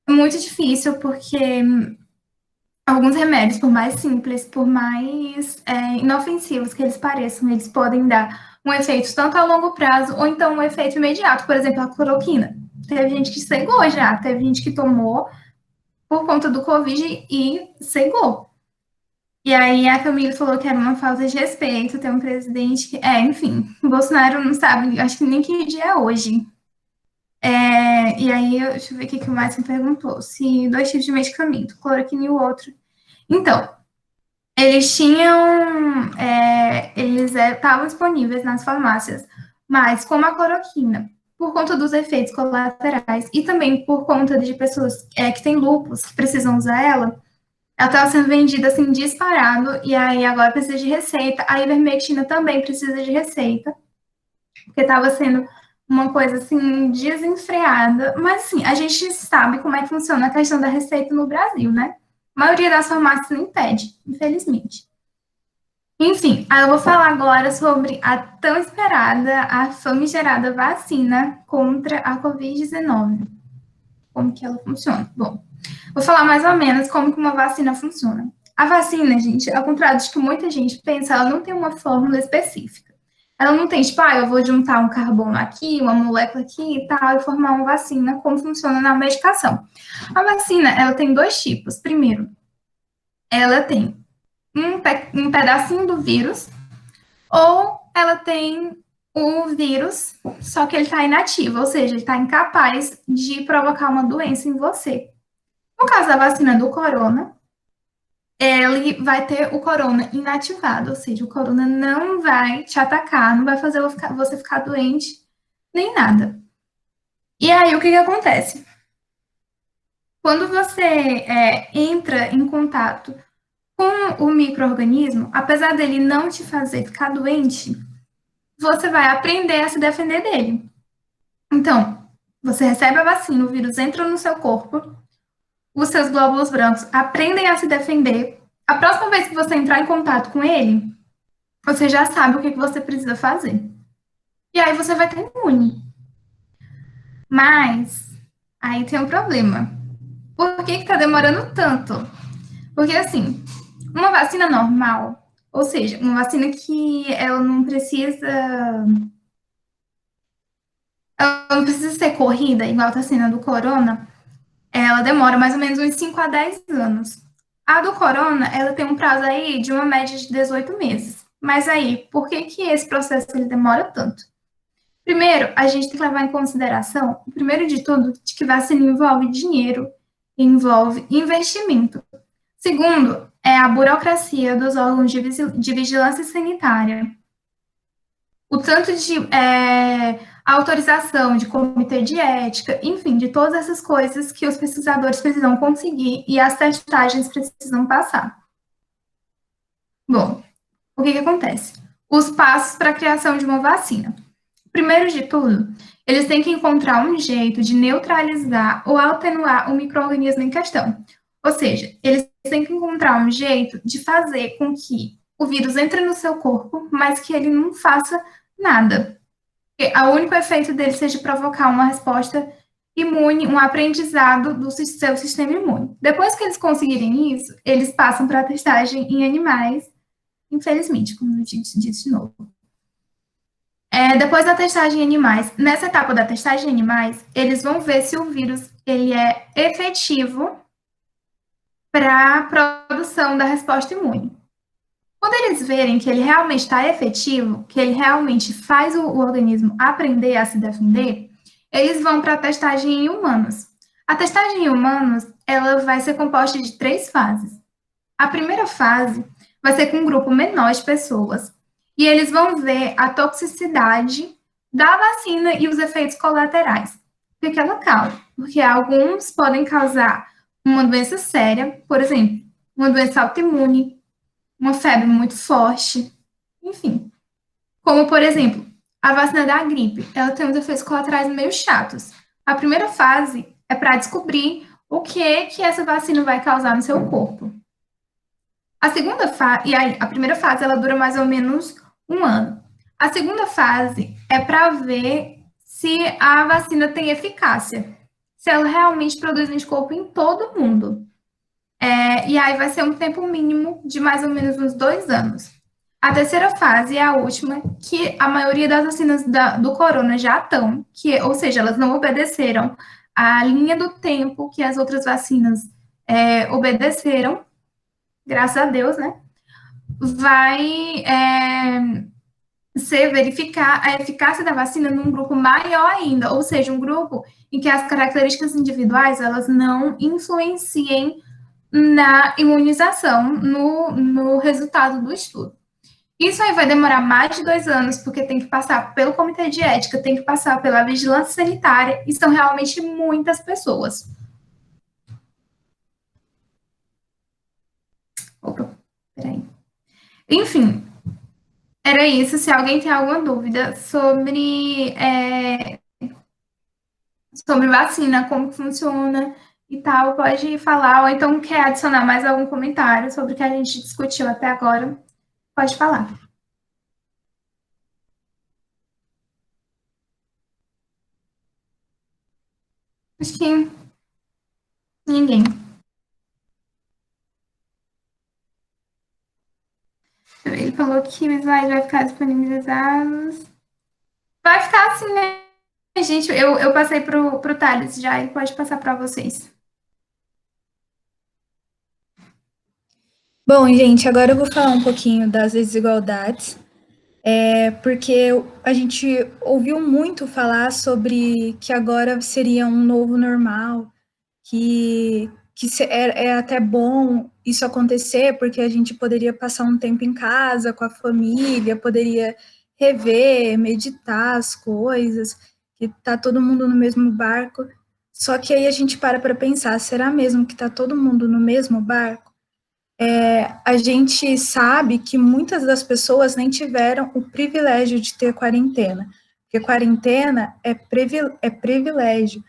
É muito difícil, porque alguns remédios, por mais simples, por mais inofensivos que eles pareçam, eles podem dar um efeito tanto a longo prazo, ou então um efeito imediato. Por exemplo, a cloroquina. Teve gente que cegou já, teve gente que tomou por conta do Covid e cegou. E aí a Camila falou que era uma falta de respeito ter um presidente que... enfim, o Bolsonaro não sabe, acho que nem que dia é hoje. E aí, deixa eu ver o que o Márcio me perguntou. Se 2 tipos de medicamento, cloroquina e o outro. Então, eles tinham... eles estavam disponíveis nas farmácias, mas como a cloroquina, por conta dos efeitos colaterais e também por conta de pessoas que têm lúpus, que precisam usar ela estava sendo vendida assim disparado, e aí agora precisa de receita. A ivermectina também precisa de receita, porque estava sendo uma coisa assim desenfreada. Mas assim, a gente sabe como é que funciona a questão da receita no Brasil, né? A maioria das farmácias não impede, infelizmente. Enfim, aí eu vou falar agora sobre a tão esperada, a famigerada vacina contra a Covid-19. Como que ela funciona? Bom, vou falar mais ou menos como que uma vacina funciona. A vacina, gente, ao contrário de que muita gente pensa, ela não tem uma fórmula específica. Ela não tem, tipo, eu vou juntar um carbono aqui, uma molécula aqui e tal, e formar uma vacina, como funciona na medicação. A vacina, ela tem 2 tipos. Primeiro, ela tem um pedacinho do vírus, ou ela tem o vírus, só que ele está inativo, ou seja, ele está incapaz de provocar uma doença em você. No caso da vacina do corona, ele vai ter o corona inativado, ou seja, o corona não vai te atacar, não vai fazer você ficar doente, nem nada. E aí, o que acontece? Quando você entra em contato com o micro-organismo, apesar dele não te fazer ficar doente, você vai aprender a se defender dele. Então, você recebe a vacina, o vírus entra no seu corpo, os seus glóbulos brancos aprendem a se defender. A próxima vez que você entrar em contato com ele, você já sabe o que você precisa fazer. E aí você vai ter imune. Mas aí tem um problema. Por que está demorando tanto? Porque, assim, uma vacina normal, ou seja, uma vacina que ela não precisa ser corrida, igual está sendo a do corona, ela demora mais ou menos uns 5 a 10 anos. A do corona, ela tem um prazo aí de uma média de 18 meses. Mas aí, por que que esse processo ele demora tanto? Primeiro, a gente tem que levar em consideração, primeiro de tudo, de que vacina envolve dinheiro, envolve investimento. Segundo, é a burocracia dos órgãos de vigilância sanitária. O tanto de autorização de comitê de ética, enfim, de todas essas coisas que os pesquisadores precisam conseguir e as testagens precisam passar. Bom, o que acontece? Os passos para a criação de uma vacina. Primeiro de tudo, eles têm que encontrar um jeito de neutralizar ou atenuar o micro-organismo em questão. Ou seja, eles têm que encontrar um jeito de fazer com que o vírus entre no seu corpo, mas que ele não faça nada. O único efeito dele seja provocar uma resposta imune, um aprendizado do seu sistema imune. Depois que eles conseguirem isso, eles passam para a testagem em animais, infelizmente, como eu disse de novo. Depois da testagem em animais, nessa etapa da testagem em animais, eles vão ver se o vírus ele é efetivo para a produção da resposta imune. Quando eles verem que ele realmente está efetivo, que ele realmente faz o organismo aprender a se defender, eles vão para a testagem em humanos. A testagem em humanos, ela vai ser composta de 3 fases. A primeira fase vai ser com um grupo menor de pessoas, e eles vão ver a toxicidade da vacina e os efeitos colaterais. O que ela causa? Porque alguns podem causar uma doença séria, por exemplo, uma doença autoimune, uma febre muito forte, enfim. Como, por exemplo, a vacina da gripe, ela tem uns efeitos colaterais meio chatos. A primeira fase é para descobrir o que essa vacina vai causar no seu corpo. A segunda fase, e aí, a primeira fase, ela dura mais ou menos 1 ano. A segunda fase é para ver se a vacina tem eficácia, se ela realmente produz anticorpo em todo mundo. E aí vai ser um tempo mínimo de mais ou menos uns 2 anos. A terceira fase é a última, que a maioria das vacinas do corona já estão, ou seja, elas não obedeceram a linha do tempo que as outras vacinas obedeceram, graças a Deus, né? Vai ser verificar a eficácia da vacina num grupo maior ainda, ou seja, um grupo em que as características individuais elas não influenciem na imunização, no resultado do estudo. Isso aí vai demorar mais de 2 anos, porque tem que passar pelo comitê de ética, tem que passar pela vigilância sanitária, e são realmente muitas pessoas. Opa, peraí. Enfim, era isso. Se alguém tem alguma dúvida sobre vacina, como funciona e tal, pode falar, ou então quer adicionar mais algum comentário sobre o que a gente discutiu até agora, pode falar. Acho que ninguém. Ele falou que o slide vai ficar disponibilizado. Vai ficar assim, né, gente? Eu passei pro Thales já, ele pode passar para vocês. Bom, gente, agora eu vou falar um pouquinho das desigualdades, porque a gente ouviu muito falar sobre que agora seria um novo normal, que é até bom isso acontecer, porque a gente poderia passar um tempo em casa com a família, poderia rever, meditar as coisas, que tá todo mundo no mesmo barco. Só que aí a gente para pensar, será mesmo que tá todo mundo no mesmo barco? A gente sabe que muitas das pessoas nem tiveram o privilégio de ter quarentena, porque quarentena é privilégio.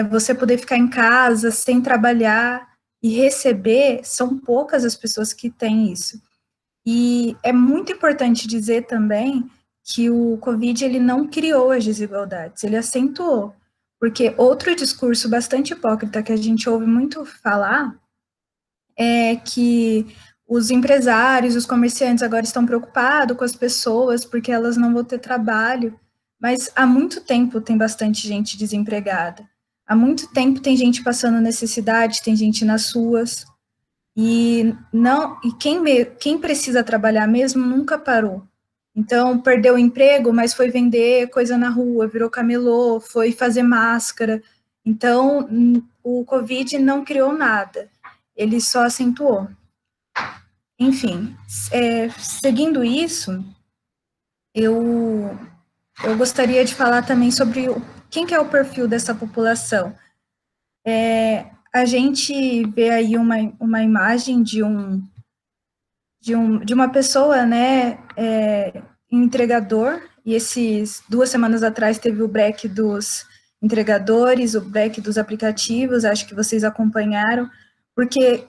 Você poder ficar em casa sem trabalhar e receber, são poucas as pessoas que têm isso. E é muito importante dizer também que o Covid ele não criou as desigualdades, ele acentuou. Porque outro discurso bastante hipócrita que a gente ouve muito falar é que os empresários, os comerciantes agora estão preocupados com as pessoas porque elas não vão ter trabalho, mas há muito tempo tem bastante gente desempregada. Há muito tempo tem gente passando necessidade, tem gente nas ruas, e quem precisa trabalhar mesmo nunca parou. Então, perdeu o emprego, mas foi vender coisa na rua, virou camelô, foi fazer máscara. Então, o Covid não criou nada, ele só acentuou. Enfim, seguindo isso, eu gostaria de falar também sobre quem que é o perfil dessa população. A gente vê aí uma imagem de uma pessoa, né, entregador, e 2 semanas atrás teve o break dos entregadores, o break dos aplicativos, acho que vocês acompanharam, porque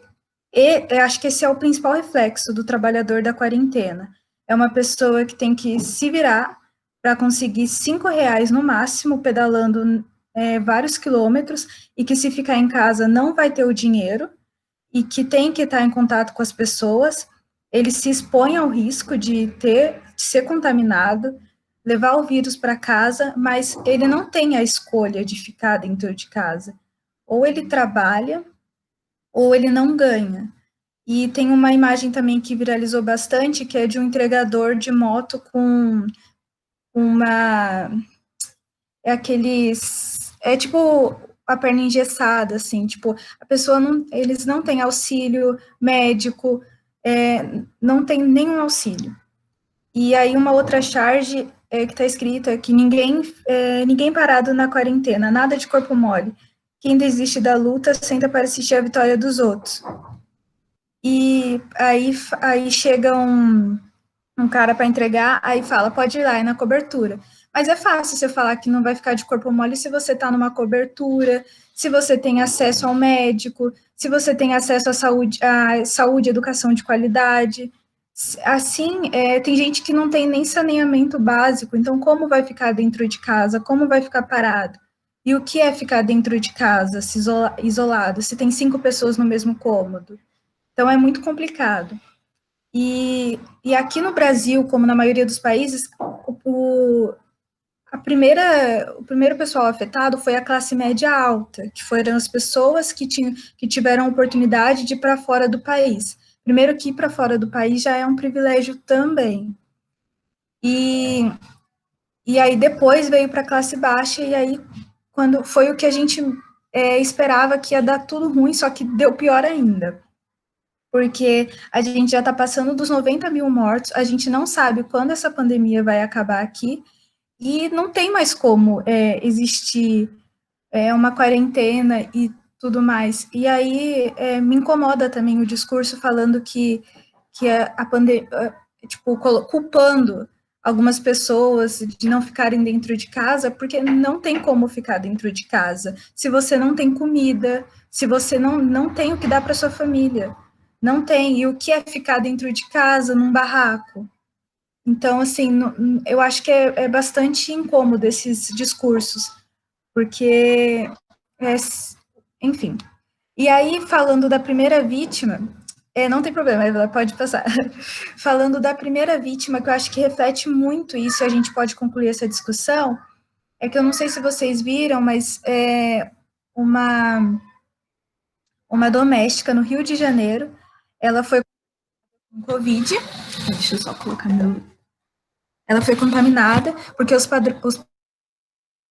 eu acho que esse é o principal reflexo do trabalhador da quarentena. É uma pessoa que tem que se virar para conseguir R$ 5 no máximo, pedalando vários quilômetros, e que se ficar em casa não vai ter o dinheiro, e que tem que estar em contato com as pessoas, ele se expõe ao risco de ser contaminado, levar o vírus para casa, mas ele não tem a escolha de ficar dentro de casa. Ou ele trabalha, ou ele não ganha. E tem uma imagem também que viralizou bastante, que é de um entregador de moto com uma... É tipo a perna engessada, assim, tipo, a pessoa eles não têm auxílio médico, não tem nenhum auxílio. E aí uma outra charge que está escrita é que ninguém parado na quarentena, nada de corpo mole. Quem desiste da luta senta para assistir a vitória dos outros. E aí chega um cara para entregar, aí fala, pode ir lá, é na cobertura. Mas é fácil você falar que não vai ficar de corpo mole se você está numa cobertura, se você tem acesso ao médico, se você tem acesso à saúde, educação de qualidade. Assim, tem gente que não tem nem saneamento básico, então como vai ficar dentro de casa? Como vai ficar parado? E o que é ficar dentro de casa, isolado, se tem 5 pessoas no mesmo cômodo? Então é muito complicado. E aqui no Brasil, como na maioria dos países, o primeiro pessoal afetado foi a classe média alta, que foram as pessoas que tiveram a oportunidade de ir para fora do país. Primeiro que ir para fora do país já é um privilégio também. E aí depois veio para a classe baixa, e aí quando foi o que a gente esperava que ia dar tudo ruim, só que deu pior ainda. Porque a gente já está passando dos 90 mil mortos, a gente não sabe quando essa pandemia vai acabar aqui, e não tem mais como existir uma quarentena e tudo mais. E aí me incomoda também o discurso falando que a pandemia, tipo, culpando algumas pessoas de não ficarem dentro de casa, porque não tem como ficar dentro de casa. Se você não tem comida, se você não tem o que dar para sua família. Não tem. E o que é ficar dentro de casa, num barraco? Então, assim, eu acho que é bastante incômodo esses discursos, porque, enfim. E aí, falando da primeira vítima, não tem problema, ela pode passar. Falando da primeira vítima, que eu acho que reflete muito isso, a gente pode concluir essa discussão, é que eu não sei se vocês viram, mas uma doméstica no Rio de Janeiro, ela foi com Covid, deixa eu só colocar ela foi contaminada, porque os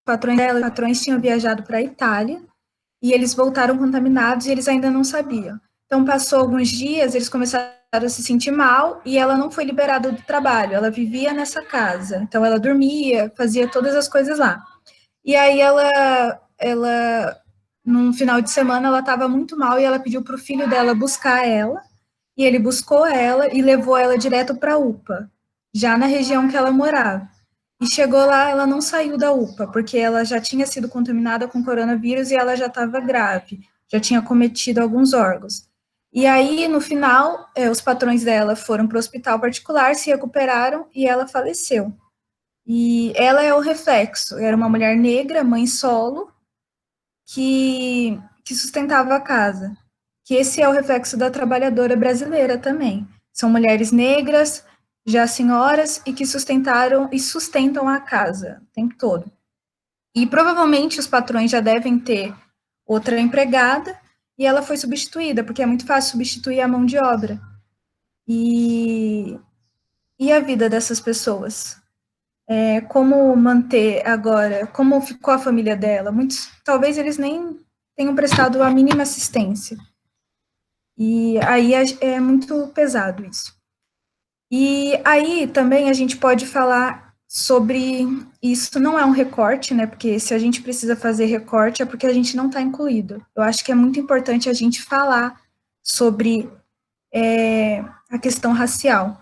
patrões tinham viajado para a Itália, e eles voltaram contaminados e eles ainda não sabiam. Então, passou alguns dias, eles começaram a se sentir mal, e ela não foi liberada do trabalho, ela vivia nessa casa. Então, ela dormia, fazia todas as coisas lá. E aí, num final de semana, ela estava muito mal, e ela pediu para o filho dela buscar ela, e ele buscou ela e levou ela direto para a UPA, já na região que ela morava. e chegou lá, ela não saiu da UPA, porque ela já tinha sido contaminada com coronavírus e ela já estava grave, já tinha cometido alguns órgãos. E aí, no final, os patrões dela foram para o hospital particular, se recuperaram e ela faleceu. E ela é o reflexo, era uma mulher negra, mãe solo, que sustentava a casa. Que esse é o reflexo da trabalhadora brasileira também. São mulheres negras, já senhoras, e que sustentaram e sustentam a casa o tempo todo. E provavelmente os patrões já devem ter outra empregada, e ela foi substituída, porque é muito fácil substituir a mão de obra. E a vida dessas pessoas? Como manter agora, como ficou a família dela? Muitos, talvez eles nem tenham prestado a mínima assistência. E aí é muito pesado isso. E aí também a gente pode falar sobre, isso não é um recorte, né, porque se a gente precisa fazer recorte é porque a gente não está incluído. Eu acho que é muito importante a gente falar sobre a questão racial,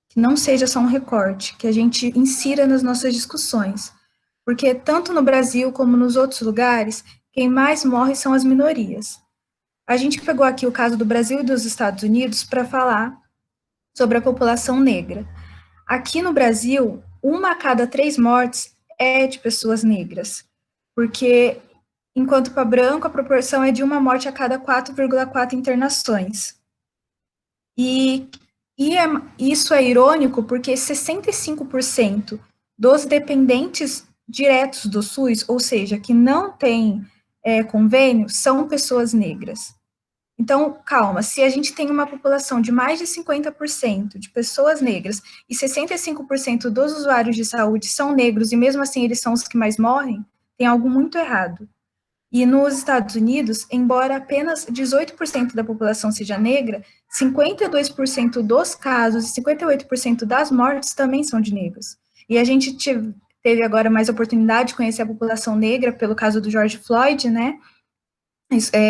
que não seja só um recorte, que a gente insira nas nossas discussões, porque tanto no Brasil como nos outros lugares, quem mais morre são as minorias. A gente pegou aqui o caso do Brasil e dos Estados Unidos para falar sobre a população negra. Aqui no Brasil, 1 a cada 3 mortes é de pessoas negras, porque enquanto para branco a proporção é de 1 morte a cada 4,4 internações. Isso é irônico porque 65% dos dependentes diretos do SUS, ou seja, que não têm convênio, são pessoas negras. Então, calma, se a gente tem uma população de mais de 50% de pessoas negras e 65% dos usuários de saúde são negros e mesmo assim eles são os que mais morrem, tem algo muito errado. E nos Estados Unidos, embora apenas 18% da população seja negra, 52% dos casos e 58% das mortes também são de negros. E a gente teve agora mais oportunidade de conhecer a população negra pelo caso do George Floyd, né?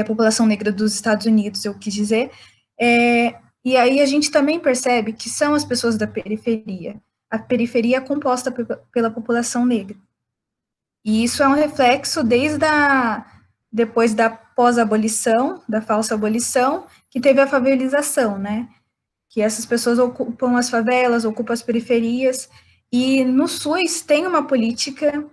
População negra dos Estados Unidos, eu quis dizer. E aí a gente também percebe que são as pessoas da periferia. A periferia é composta pela população negra. E isso é um reflexo depois da pós-abolição, da falsa abolição, que teve a favelização, né? Que essas pessoas ocupam as favelas, ocupam as periferias, e no SUS tem uma política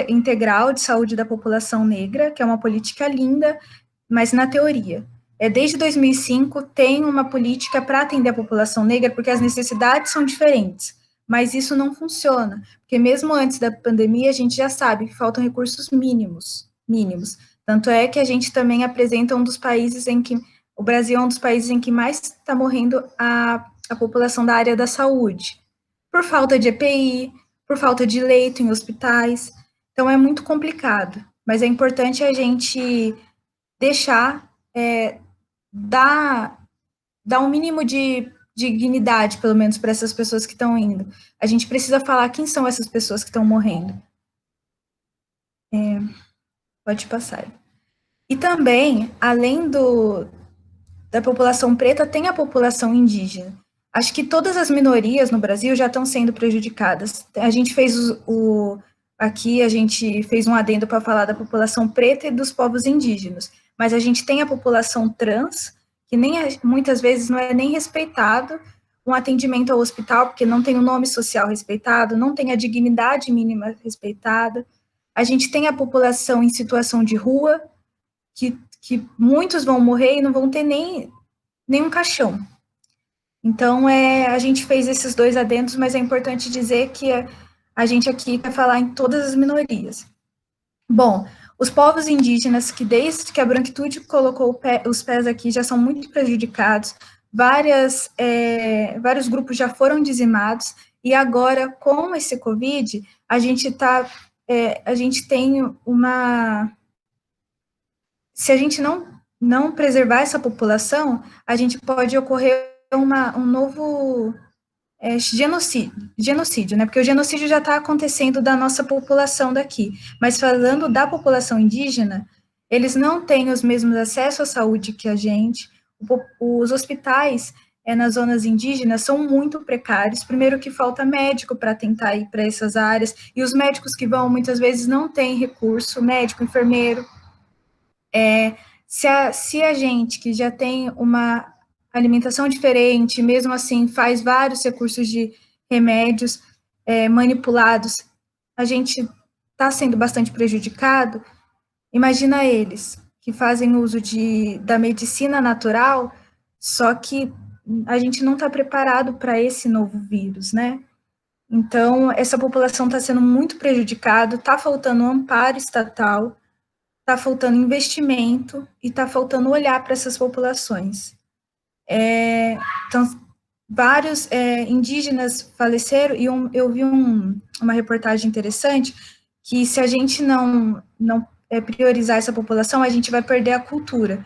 integral de saúde da população negra, que é uma política linda, mas na teoria. Desde 2005 tem uma política para atender a população negra, porque as necessidades são diferentes, mas isso não funciona, porque mesmo antes da pandemia a gente já sabe que faltam recursos mínimos. Tanto é que a gente também apresenta um dos países em que, o Brasil é um dos países em que mais está morrendo a população da área da saúde, por falta de EPI, por falta de leito em hospitais, então é muito complicado, mas é importante a gente deixar, dar um mínimo de dignidade, pelo menos, para essas pessoas que estão indo. A gente precisa falar quem são essas pessoas que estão morrendo. Pode passar. E também, além da população preta, tem a população indígena. Acho que todas as minorias no Brasil já estão sendo prejudicadas. A gente fez aqui a gente fez um adendo para falar da população preta e dos povos indígenas, mas a gente tem a população trans, que muitas vezes não é nem respeitado um atendimento ao hospital, porque não tem o nome social respeitado, não tem a dignidade mínima respeitada. A gente tem a população em situação de rua, que muitos vão morrer e não vão ter nem um caixão. Então, a gente fez esses 2 adendos, mas é importante dizer que a gente aqui vai falar em todas as minorias. Bom, os povos indígenas, que desde que a branquitude colocou os pés aqui, já são muito prejudicados, vários grupos já foram dizimados, e agora, com esse Covid, a gente tem se a gente não preservar essa população, a gente pode ocorrer um novo genocídio, né? Porque o genocídio já está acontecendo da nossa população daqui, mas falando da população indígena, eles não têm os mesmos acessos à saúde que a gente, os hospitais nas zonas indígenas são muito precários. Primeiro que falta médico para tentar ir para essas áreas, e os médicos que vão, muitas vezes, não têm recurso, médico, enfermeiro. Se a gente, que já tem uma alimentação diferente, mesmo assim, faz vários recursos de remédios manipulados, a gente está sendo bastante prejudicado. Imagina eles, que fazem uso da medicina natural, só que a gente não está preparado para esse novo vírus, né? Então, essa população está sendo muito prejudicada, está faltando amparo estatal, está faltando investimento e está faltando olhar para essas populações. Então, vários indígenas faleceram, e eu vi uma reportagem interessante, que se a gente não priorizar essa população, a gente vai perder a cultura.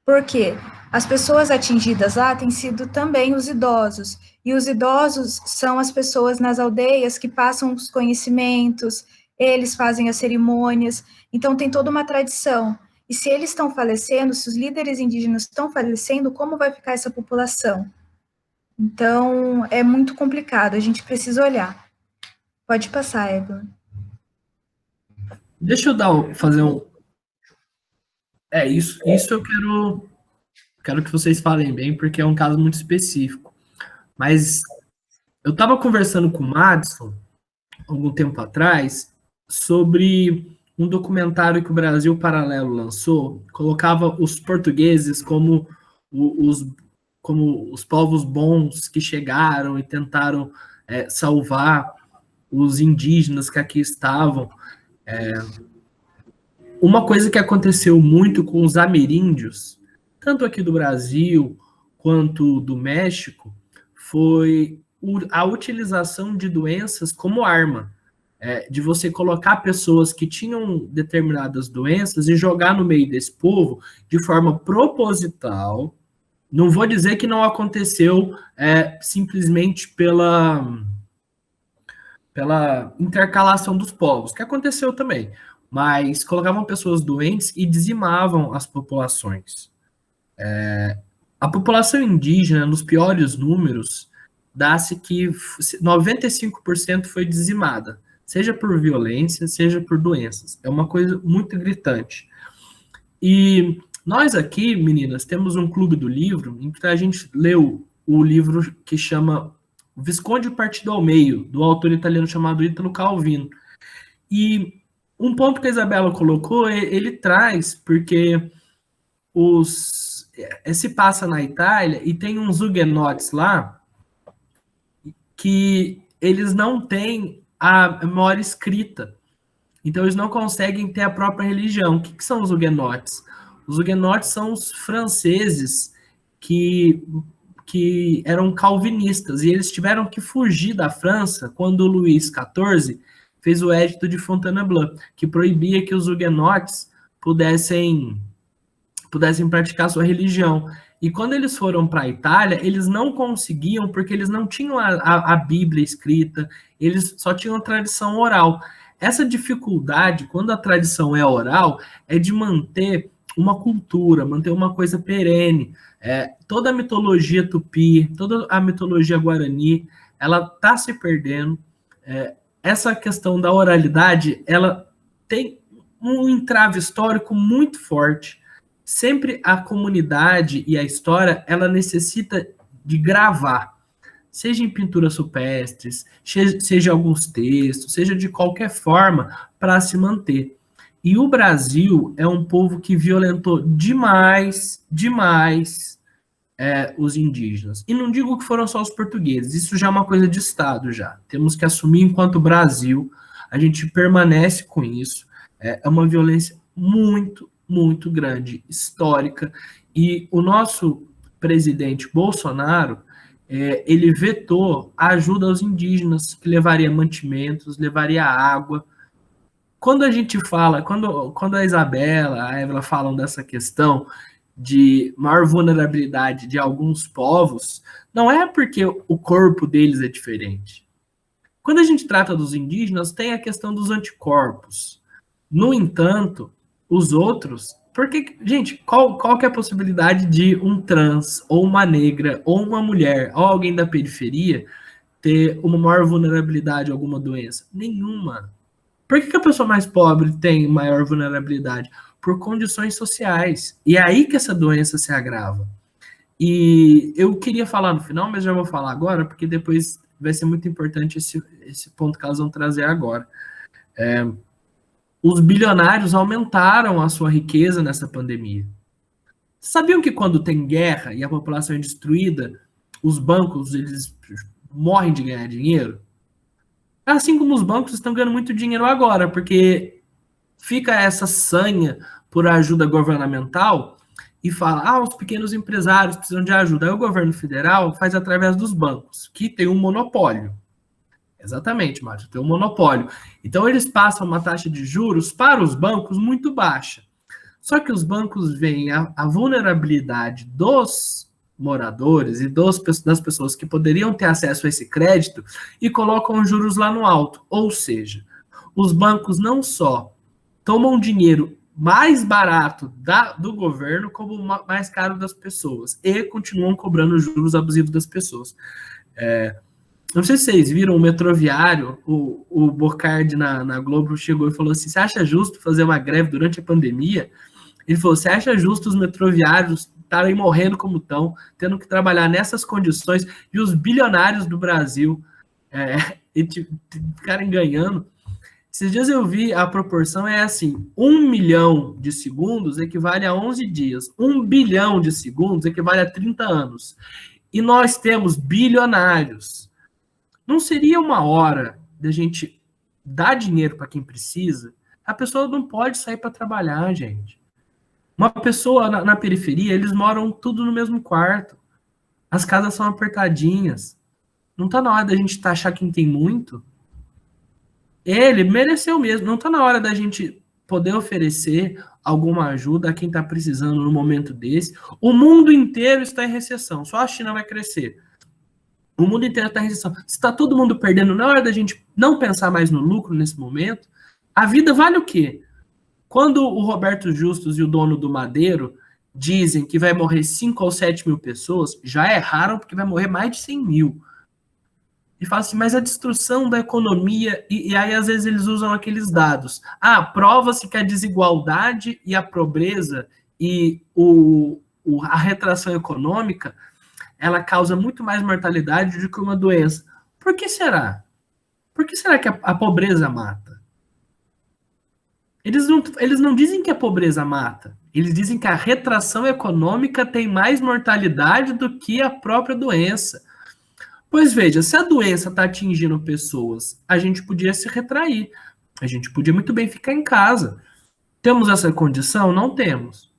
Por quê? As pessoas atingidas lá têm sido também os idosos, e os idosos são as pessoas nas aldeias que passam os conhecimentos, eles fazem as cerimônias, então tem toda uma tradição. E se eles estão falecendo, se os líderes indígenas estão falecendo, como vai ficar essa população? Então, é muito complicado, a gente precisa olhar. Pode passar, Evelyn. Deixa eu fazer um... Isso eu quero que vocês falem bem, porque é um caso muito específico. Mas eu estava conversando com o Madison, algum tempo atrás, sobre um documentário que o Brasil Paralelo lançou, colocava os portugueses como os povos bons que chegaram e tentaram salvar os indígenas que aqui estavam. Uma coisa que aconteceu muito com os ameríndios, tanto aqui do Brasil quanto do México, foi a utilização de doenças como arma. De você colocar pessoas que tinham determinadas doenças e jogar no meio desse povo de forma proposital. Não vou dizer que não aconteceu simplesmente pela intercalação dos povos, que aconteceu também, mas colocavam pessoas doentes e dizimavam as populações. A população indígena, nos piores números, dá-se que 95% foi dizimada, seja por violência, seja por doenças. É uma coisa muito gritante. E nós aqui, meninas, temos um clube do livro, em que a gente leu o livro que chama Visconde Partido ao Meio, do autor italiano chamado Ítalo Calvino. E um ponto que a Isabela colocou, ele traz, porque se passa na Itália e tem uns huguenotes lá que eles não têm a memória escrita. Então, eles não conseguem ter a própria religião. O que são os huguenotes? Os huguenotes são os franceses que eram calvinistas, e eles tiveram que fugir da França quando Luís XIV fez o Edito de Fontainebleau, que proibia que os huguenotes pudessem praticar sua religião. E quando eles foram para a Itália, eles não conseguiam, porque eles não tinham a Bíblia escrita, eles só tinham a tradição oral. Essa dificuldade, quando a tradição é oral, é de manter uma cultura, manter uma coisa perene. Toda a mitologia tupi, toda a mitologia guarani, ela está se perdendo. Essa questão da oralidade, ela tem um entrave histórico muito forte. Sempre a comunidade e a história, ela necessita de gravar, seja em pinturas rupestres, seja alguns textos, seja de qualquer forma, para se manter. E o Brasil é um povo que violentou demais os indígenas. E não digo que foram só os portugueses, isso já é uma coisa de Estado já. Temos que assumir enquanto Brasil, a gente permanece com isso. É uma violência muito grande, histórica, e o nosso presidente Bolsonaro, ele vetou a ajuda aos indígenas, que levaria mantimentos, levaria água. Quando a gente fala, quando a Isabela, a Évila falam dessa questão de maior vulnerabilidade de alguns povos, não é porque o corpo deles é diferente. Quando a gente trata dos indígenas, tem a questão dos anticorpos. No entanto, os outros Porque, gente, qual que é a possibilidade de um trans, ou uma negra, ou uma mulher, ou alguém da periferia ter uma maior vulnerabilidade a alguma doença? Nenhuma. Por que a pessoa mais pobre tem maior vulnerabilidade? Por condições sociais. E é aí que essa doença se agrava. E eu queria falar no final, mas já vou falar agora, porque depois vai ser muito importante esse ponto que elas vão trazer agora. Os bilionários aumentaram a sua riqueza nessa pandemia. Sabiam que quando tem guerra e a população é destruída, os bancos eles morrem de ganhar dinheiro? Assim como os bancos estão ganhando muito dinheiro agora, porque fica essa sanha por ajuda governamental e fala, os pequenos empresários precisam de ajuda. Aí o governo federal faz através dos bancos, que tem um monopólio. Exatamente, Márcio, tem um monopólio. Então eles passam uma taxa de juros para os bancos muito baixa. Só que os bancos veem a vulnerabilidade dos moradores e das pessoas que poderiam ter acesso a esse crédito e colocam os juros lá no alto. Ou seja, os bancos não só tomam dinheiro mais barato do governo, como mais caro das pessoas. E continuam cobrando juros abusivos das pessoas. Não sei se vocês viram o Metroviário, o Bocardi na Globo chegou e falou assim, você acha justo fazer uma greve durante a pandemia? Ele falou, você acha justo os metroviários estarem morrendo como estão, tendo que trabalhar nessas condições, e os bilionários do Brasil ficarem ganhando? Esses dias eu vi, a proporção é assim, 1 milhão de segundos equivale a 11 dias, 1 bilhão de segundos equivale a 30 anos. E nós temos bilionários. Não seria uma hora da gente dar dinheiro para quem precisa? A pessoa não pode sair para trabalhar, gente. Uma pessoa na periferia, eles moram tudo no mesmo quarto. As casas são apertadinhas. Não está na hora da gente taxar quem tem muito? Ele mereceu mesmo. Não está na hora da gente poder oferecer alguma ajuda a quem está precisando no momento desse. O mundo inteiro está em recessão. Só a China vai crescer. O mundo inteiro está em recessão. Se está todo mundo perdendo, na hora da gente não pensar mais no lucro nesse momento, a vida vale o quê? Quando o Roberto Justus e o dono do Madeiro dizem que vai morrer 5 ou 7 mil pessoas, já erraram porque vai morrer mais de 100 mil. E fala assim, mas a destruição da economia, e aí às vezes eles usam aqueles dados. Prova-se que a desigualdade e a pobreza e a retração econômica, ela causa muito mais mortalidade do que uma doença. Por que será? Por que será que a pobreza mata? Eles não dizem que a pobreza mata. Eles dizem que a retração econômica tem mais mortalidade do que a própria doença. Pois veja, se a doença está atingindo pessoas, a gente podia se retrair. A gente podia muito bem ficar em casa. Temos essa condição? Não temos.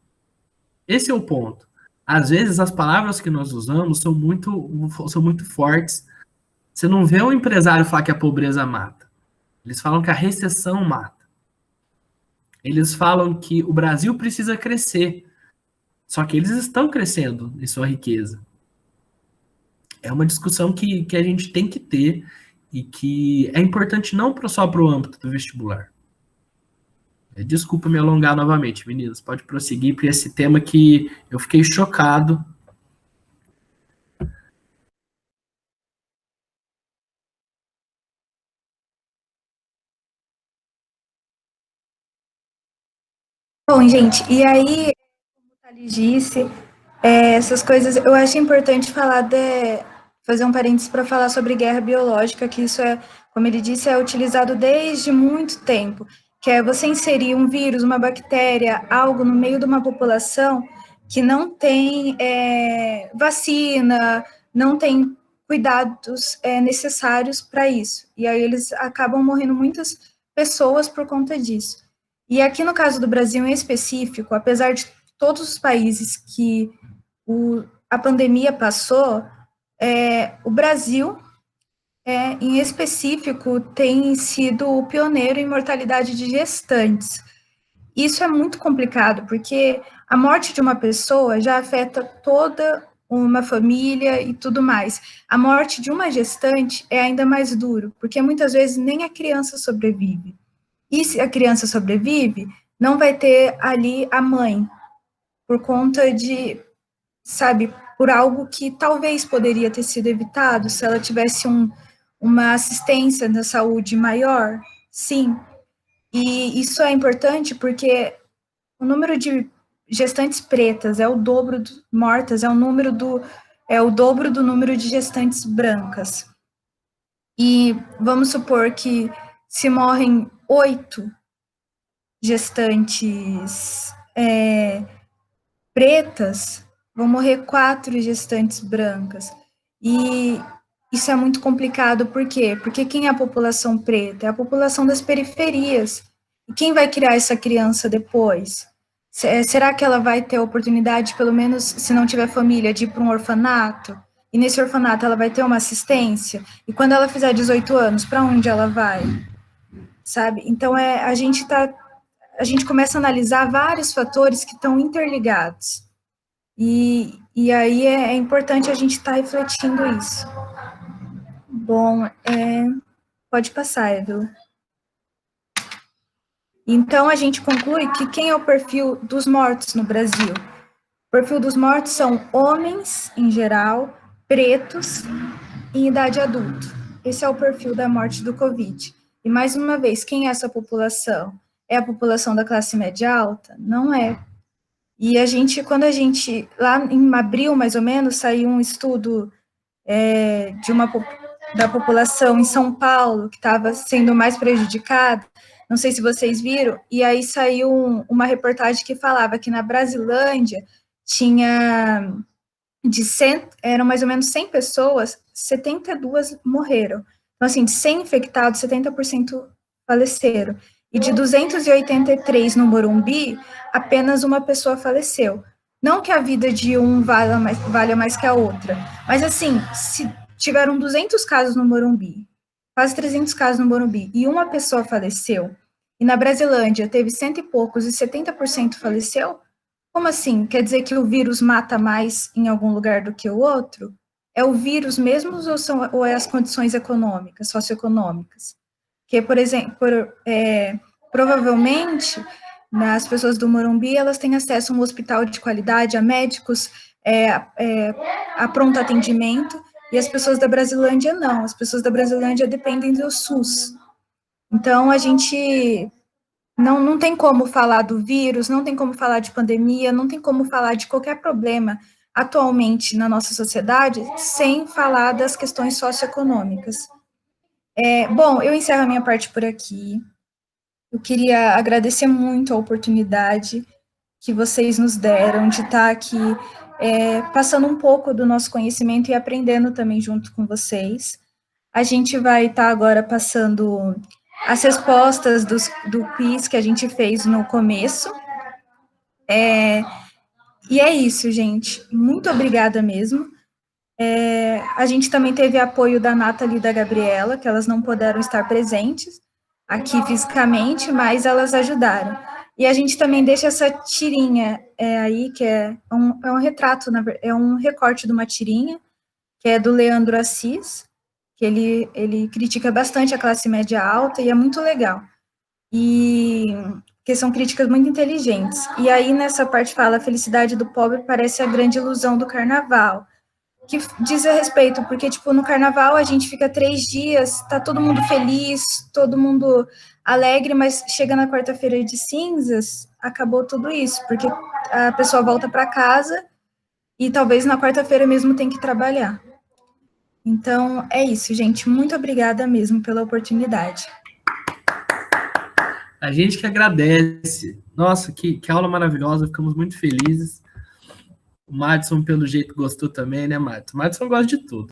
Esse é o ponto. Às vezes, as palavras que nós usamos são muito fortes. Você não vê um empresário falar que a pobreza mata. Eles falam que a recessão mata. Eles falam que o Brasil precisa crescer. Só que eles estão crescendo em sua riqueza. É uma discussão que a gente tem que ter e que é importante não só para o âmbito do vestibular. Desculpa me alongar novamente, meninas. Pode prosseguir para esse tema que eu fiquei chocado. Bom, gente, e aí, como o Thales disse, essas coisas, eu acho importante fazer um parênteses para falar sobre guerra biológica, que isso como ele disse, é utilizado desde muito tempo, que é você inserir um vírus, uma bactéria, algo no meio de uma população que não tem vacina, não tem cuidados necessários para isso. E aí eles acabam morrendo muitas pessoas por conta disso. E aqui no caso do Brasil em específico, apesar de todos os países que a pandemia passou, o Brasil, em específico, tem sido o pioneiro em mortalidade de gestantes. Isso é muito complicado, porque a morte de uma pessoa já afeta toda uma família e tudo mais. A morte de uma gestante é ainda mais duro, porque muitas vezes nem a criança sobrevive. E se a criança sobrevive, não vai ter ali a mãe, por conta de, sabe, por algo que talvez poderia ter sido evitado se ela tivesse uma assistência da saúde maior, sim. E isso é importante porque o número de gestantes pretas é o dobro mortas, é o dobro do número de gestantes brancas. E vamos supor que se morrem 8 gestantes pretas, vão morrer 4 gestantes brancas. E isso é muito complicado, por quê? Porque quem é a população preta? É a população das periferias. E quem vai criar essa criança depois? Será que ela vai ter a oportunidade, pelo menos se não tiver família, de ir para um orfanato? E nesse orfanato ela vai ter uma assistência? E quando ela fizer 18 anos, para onde ela vai? Sabe? Então, a gente começa a analisar vários fatores que estão interligados. E aí é importante a gente estar refletindo isso. Bom, pode passar, Evelyn. Então, a gente conclui que quem é o perfil dos mortos no Brasil? O perfil dos mortos são homens, em geral, pretos, em idade adulta. Esse é o perfil da morte do Covid. E, mais uma vez, quem é essa população? É a população da classe média alta? Não é. E quando a gente, lá em abril, mais ou menos, saiu um estudo da população em São Paulo, que estava sendo mais prejudicada, não sei se vocês viram, e aí saiu uma reportagem que falava que na Brasilândia tinha eram mais ou menos 100 pessoas, 72 morreram. Então, assim, de 100 infectados, 70% faleceram. E de 283 no Morumbi, apenas uma pessoa faleceu. Não que a vida de um valha mais que a outra, mas, assim, se tiveram 200 casos no Morumbi, quase 300 casos no Morumbi, e uma pessoa faleceu, e na Brasilândia teve 100 e poucos e 70% faleceu, como assim? Quer dizer que o vírus mata mais em algum lugar do que o outro? É o vírus mesmo ou é as condições econômicas, socioeconômicas? Que, por exemplo, provavelmente, as pessoas do Morumbi, elas têm acesso a um hospital de qualidade, a médicos, a pronto atendimento, e as pessoas da Brasilândia não. As pessoas da Brasilândia dependem do SUS. Então, a gente não tem como falar do vírus, não tem como falar de pandemia, não tem como falar de qualquer problema atualmente na nossa sociedade sem falar das questões socioeconômicas. Bom, eu encerro a minha parte por aqui. Eu queria agradecer muito a oportunidade que vocês nos deram de estar aqui passando um pouco do nosso conhecimento e aprendendo também junto com vocês. A gente vai estar agora passando as respostas do quiz que a gente fez no começo. E é isso, gente. Muito obrigada mesmo. A gente também teve apoio da Nathalie e da Gabriela, que elas não puderam estar presentes aqui fisicamente, mas elas ajudaram. E a gente também deixa essa tirinha aí, que é um retrato, é um recorte de uma tirinha, que é do Leandro Assis, que ele critica bastante a classe média alta, e é muito legal. Que são críticas muito inteligentes. E aí, nessa parte fala, a felicidade do pobre parece a grande ilusão do carnaval, que diz a respeito, porque, tipo, no carnaval a gente fica 3 dias, tá todo mundo feliz, todo mundo alegre, mas chega na quarta-feira de cinzas, acabou tudo isso, porque a pessoa volta para casa e talvez na quarta-feira mesmo tem que trabalhar. Então, é isso, gente. Muito obrigada mesmo pela oportunidade. A gente que agradece. Nossa, que aula maravilhosa, ficamos muito felizes. O Madison, pelo jeito, gostou também, né, Madison? O Madison gosta de tudo.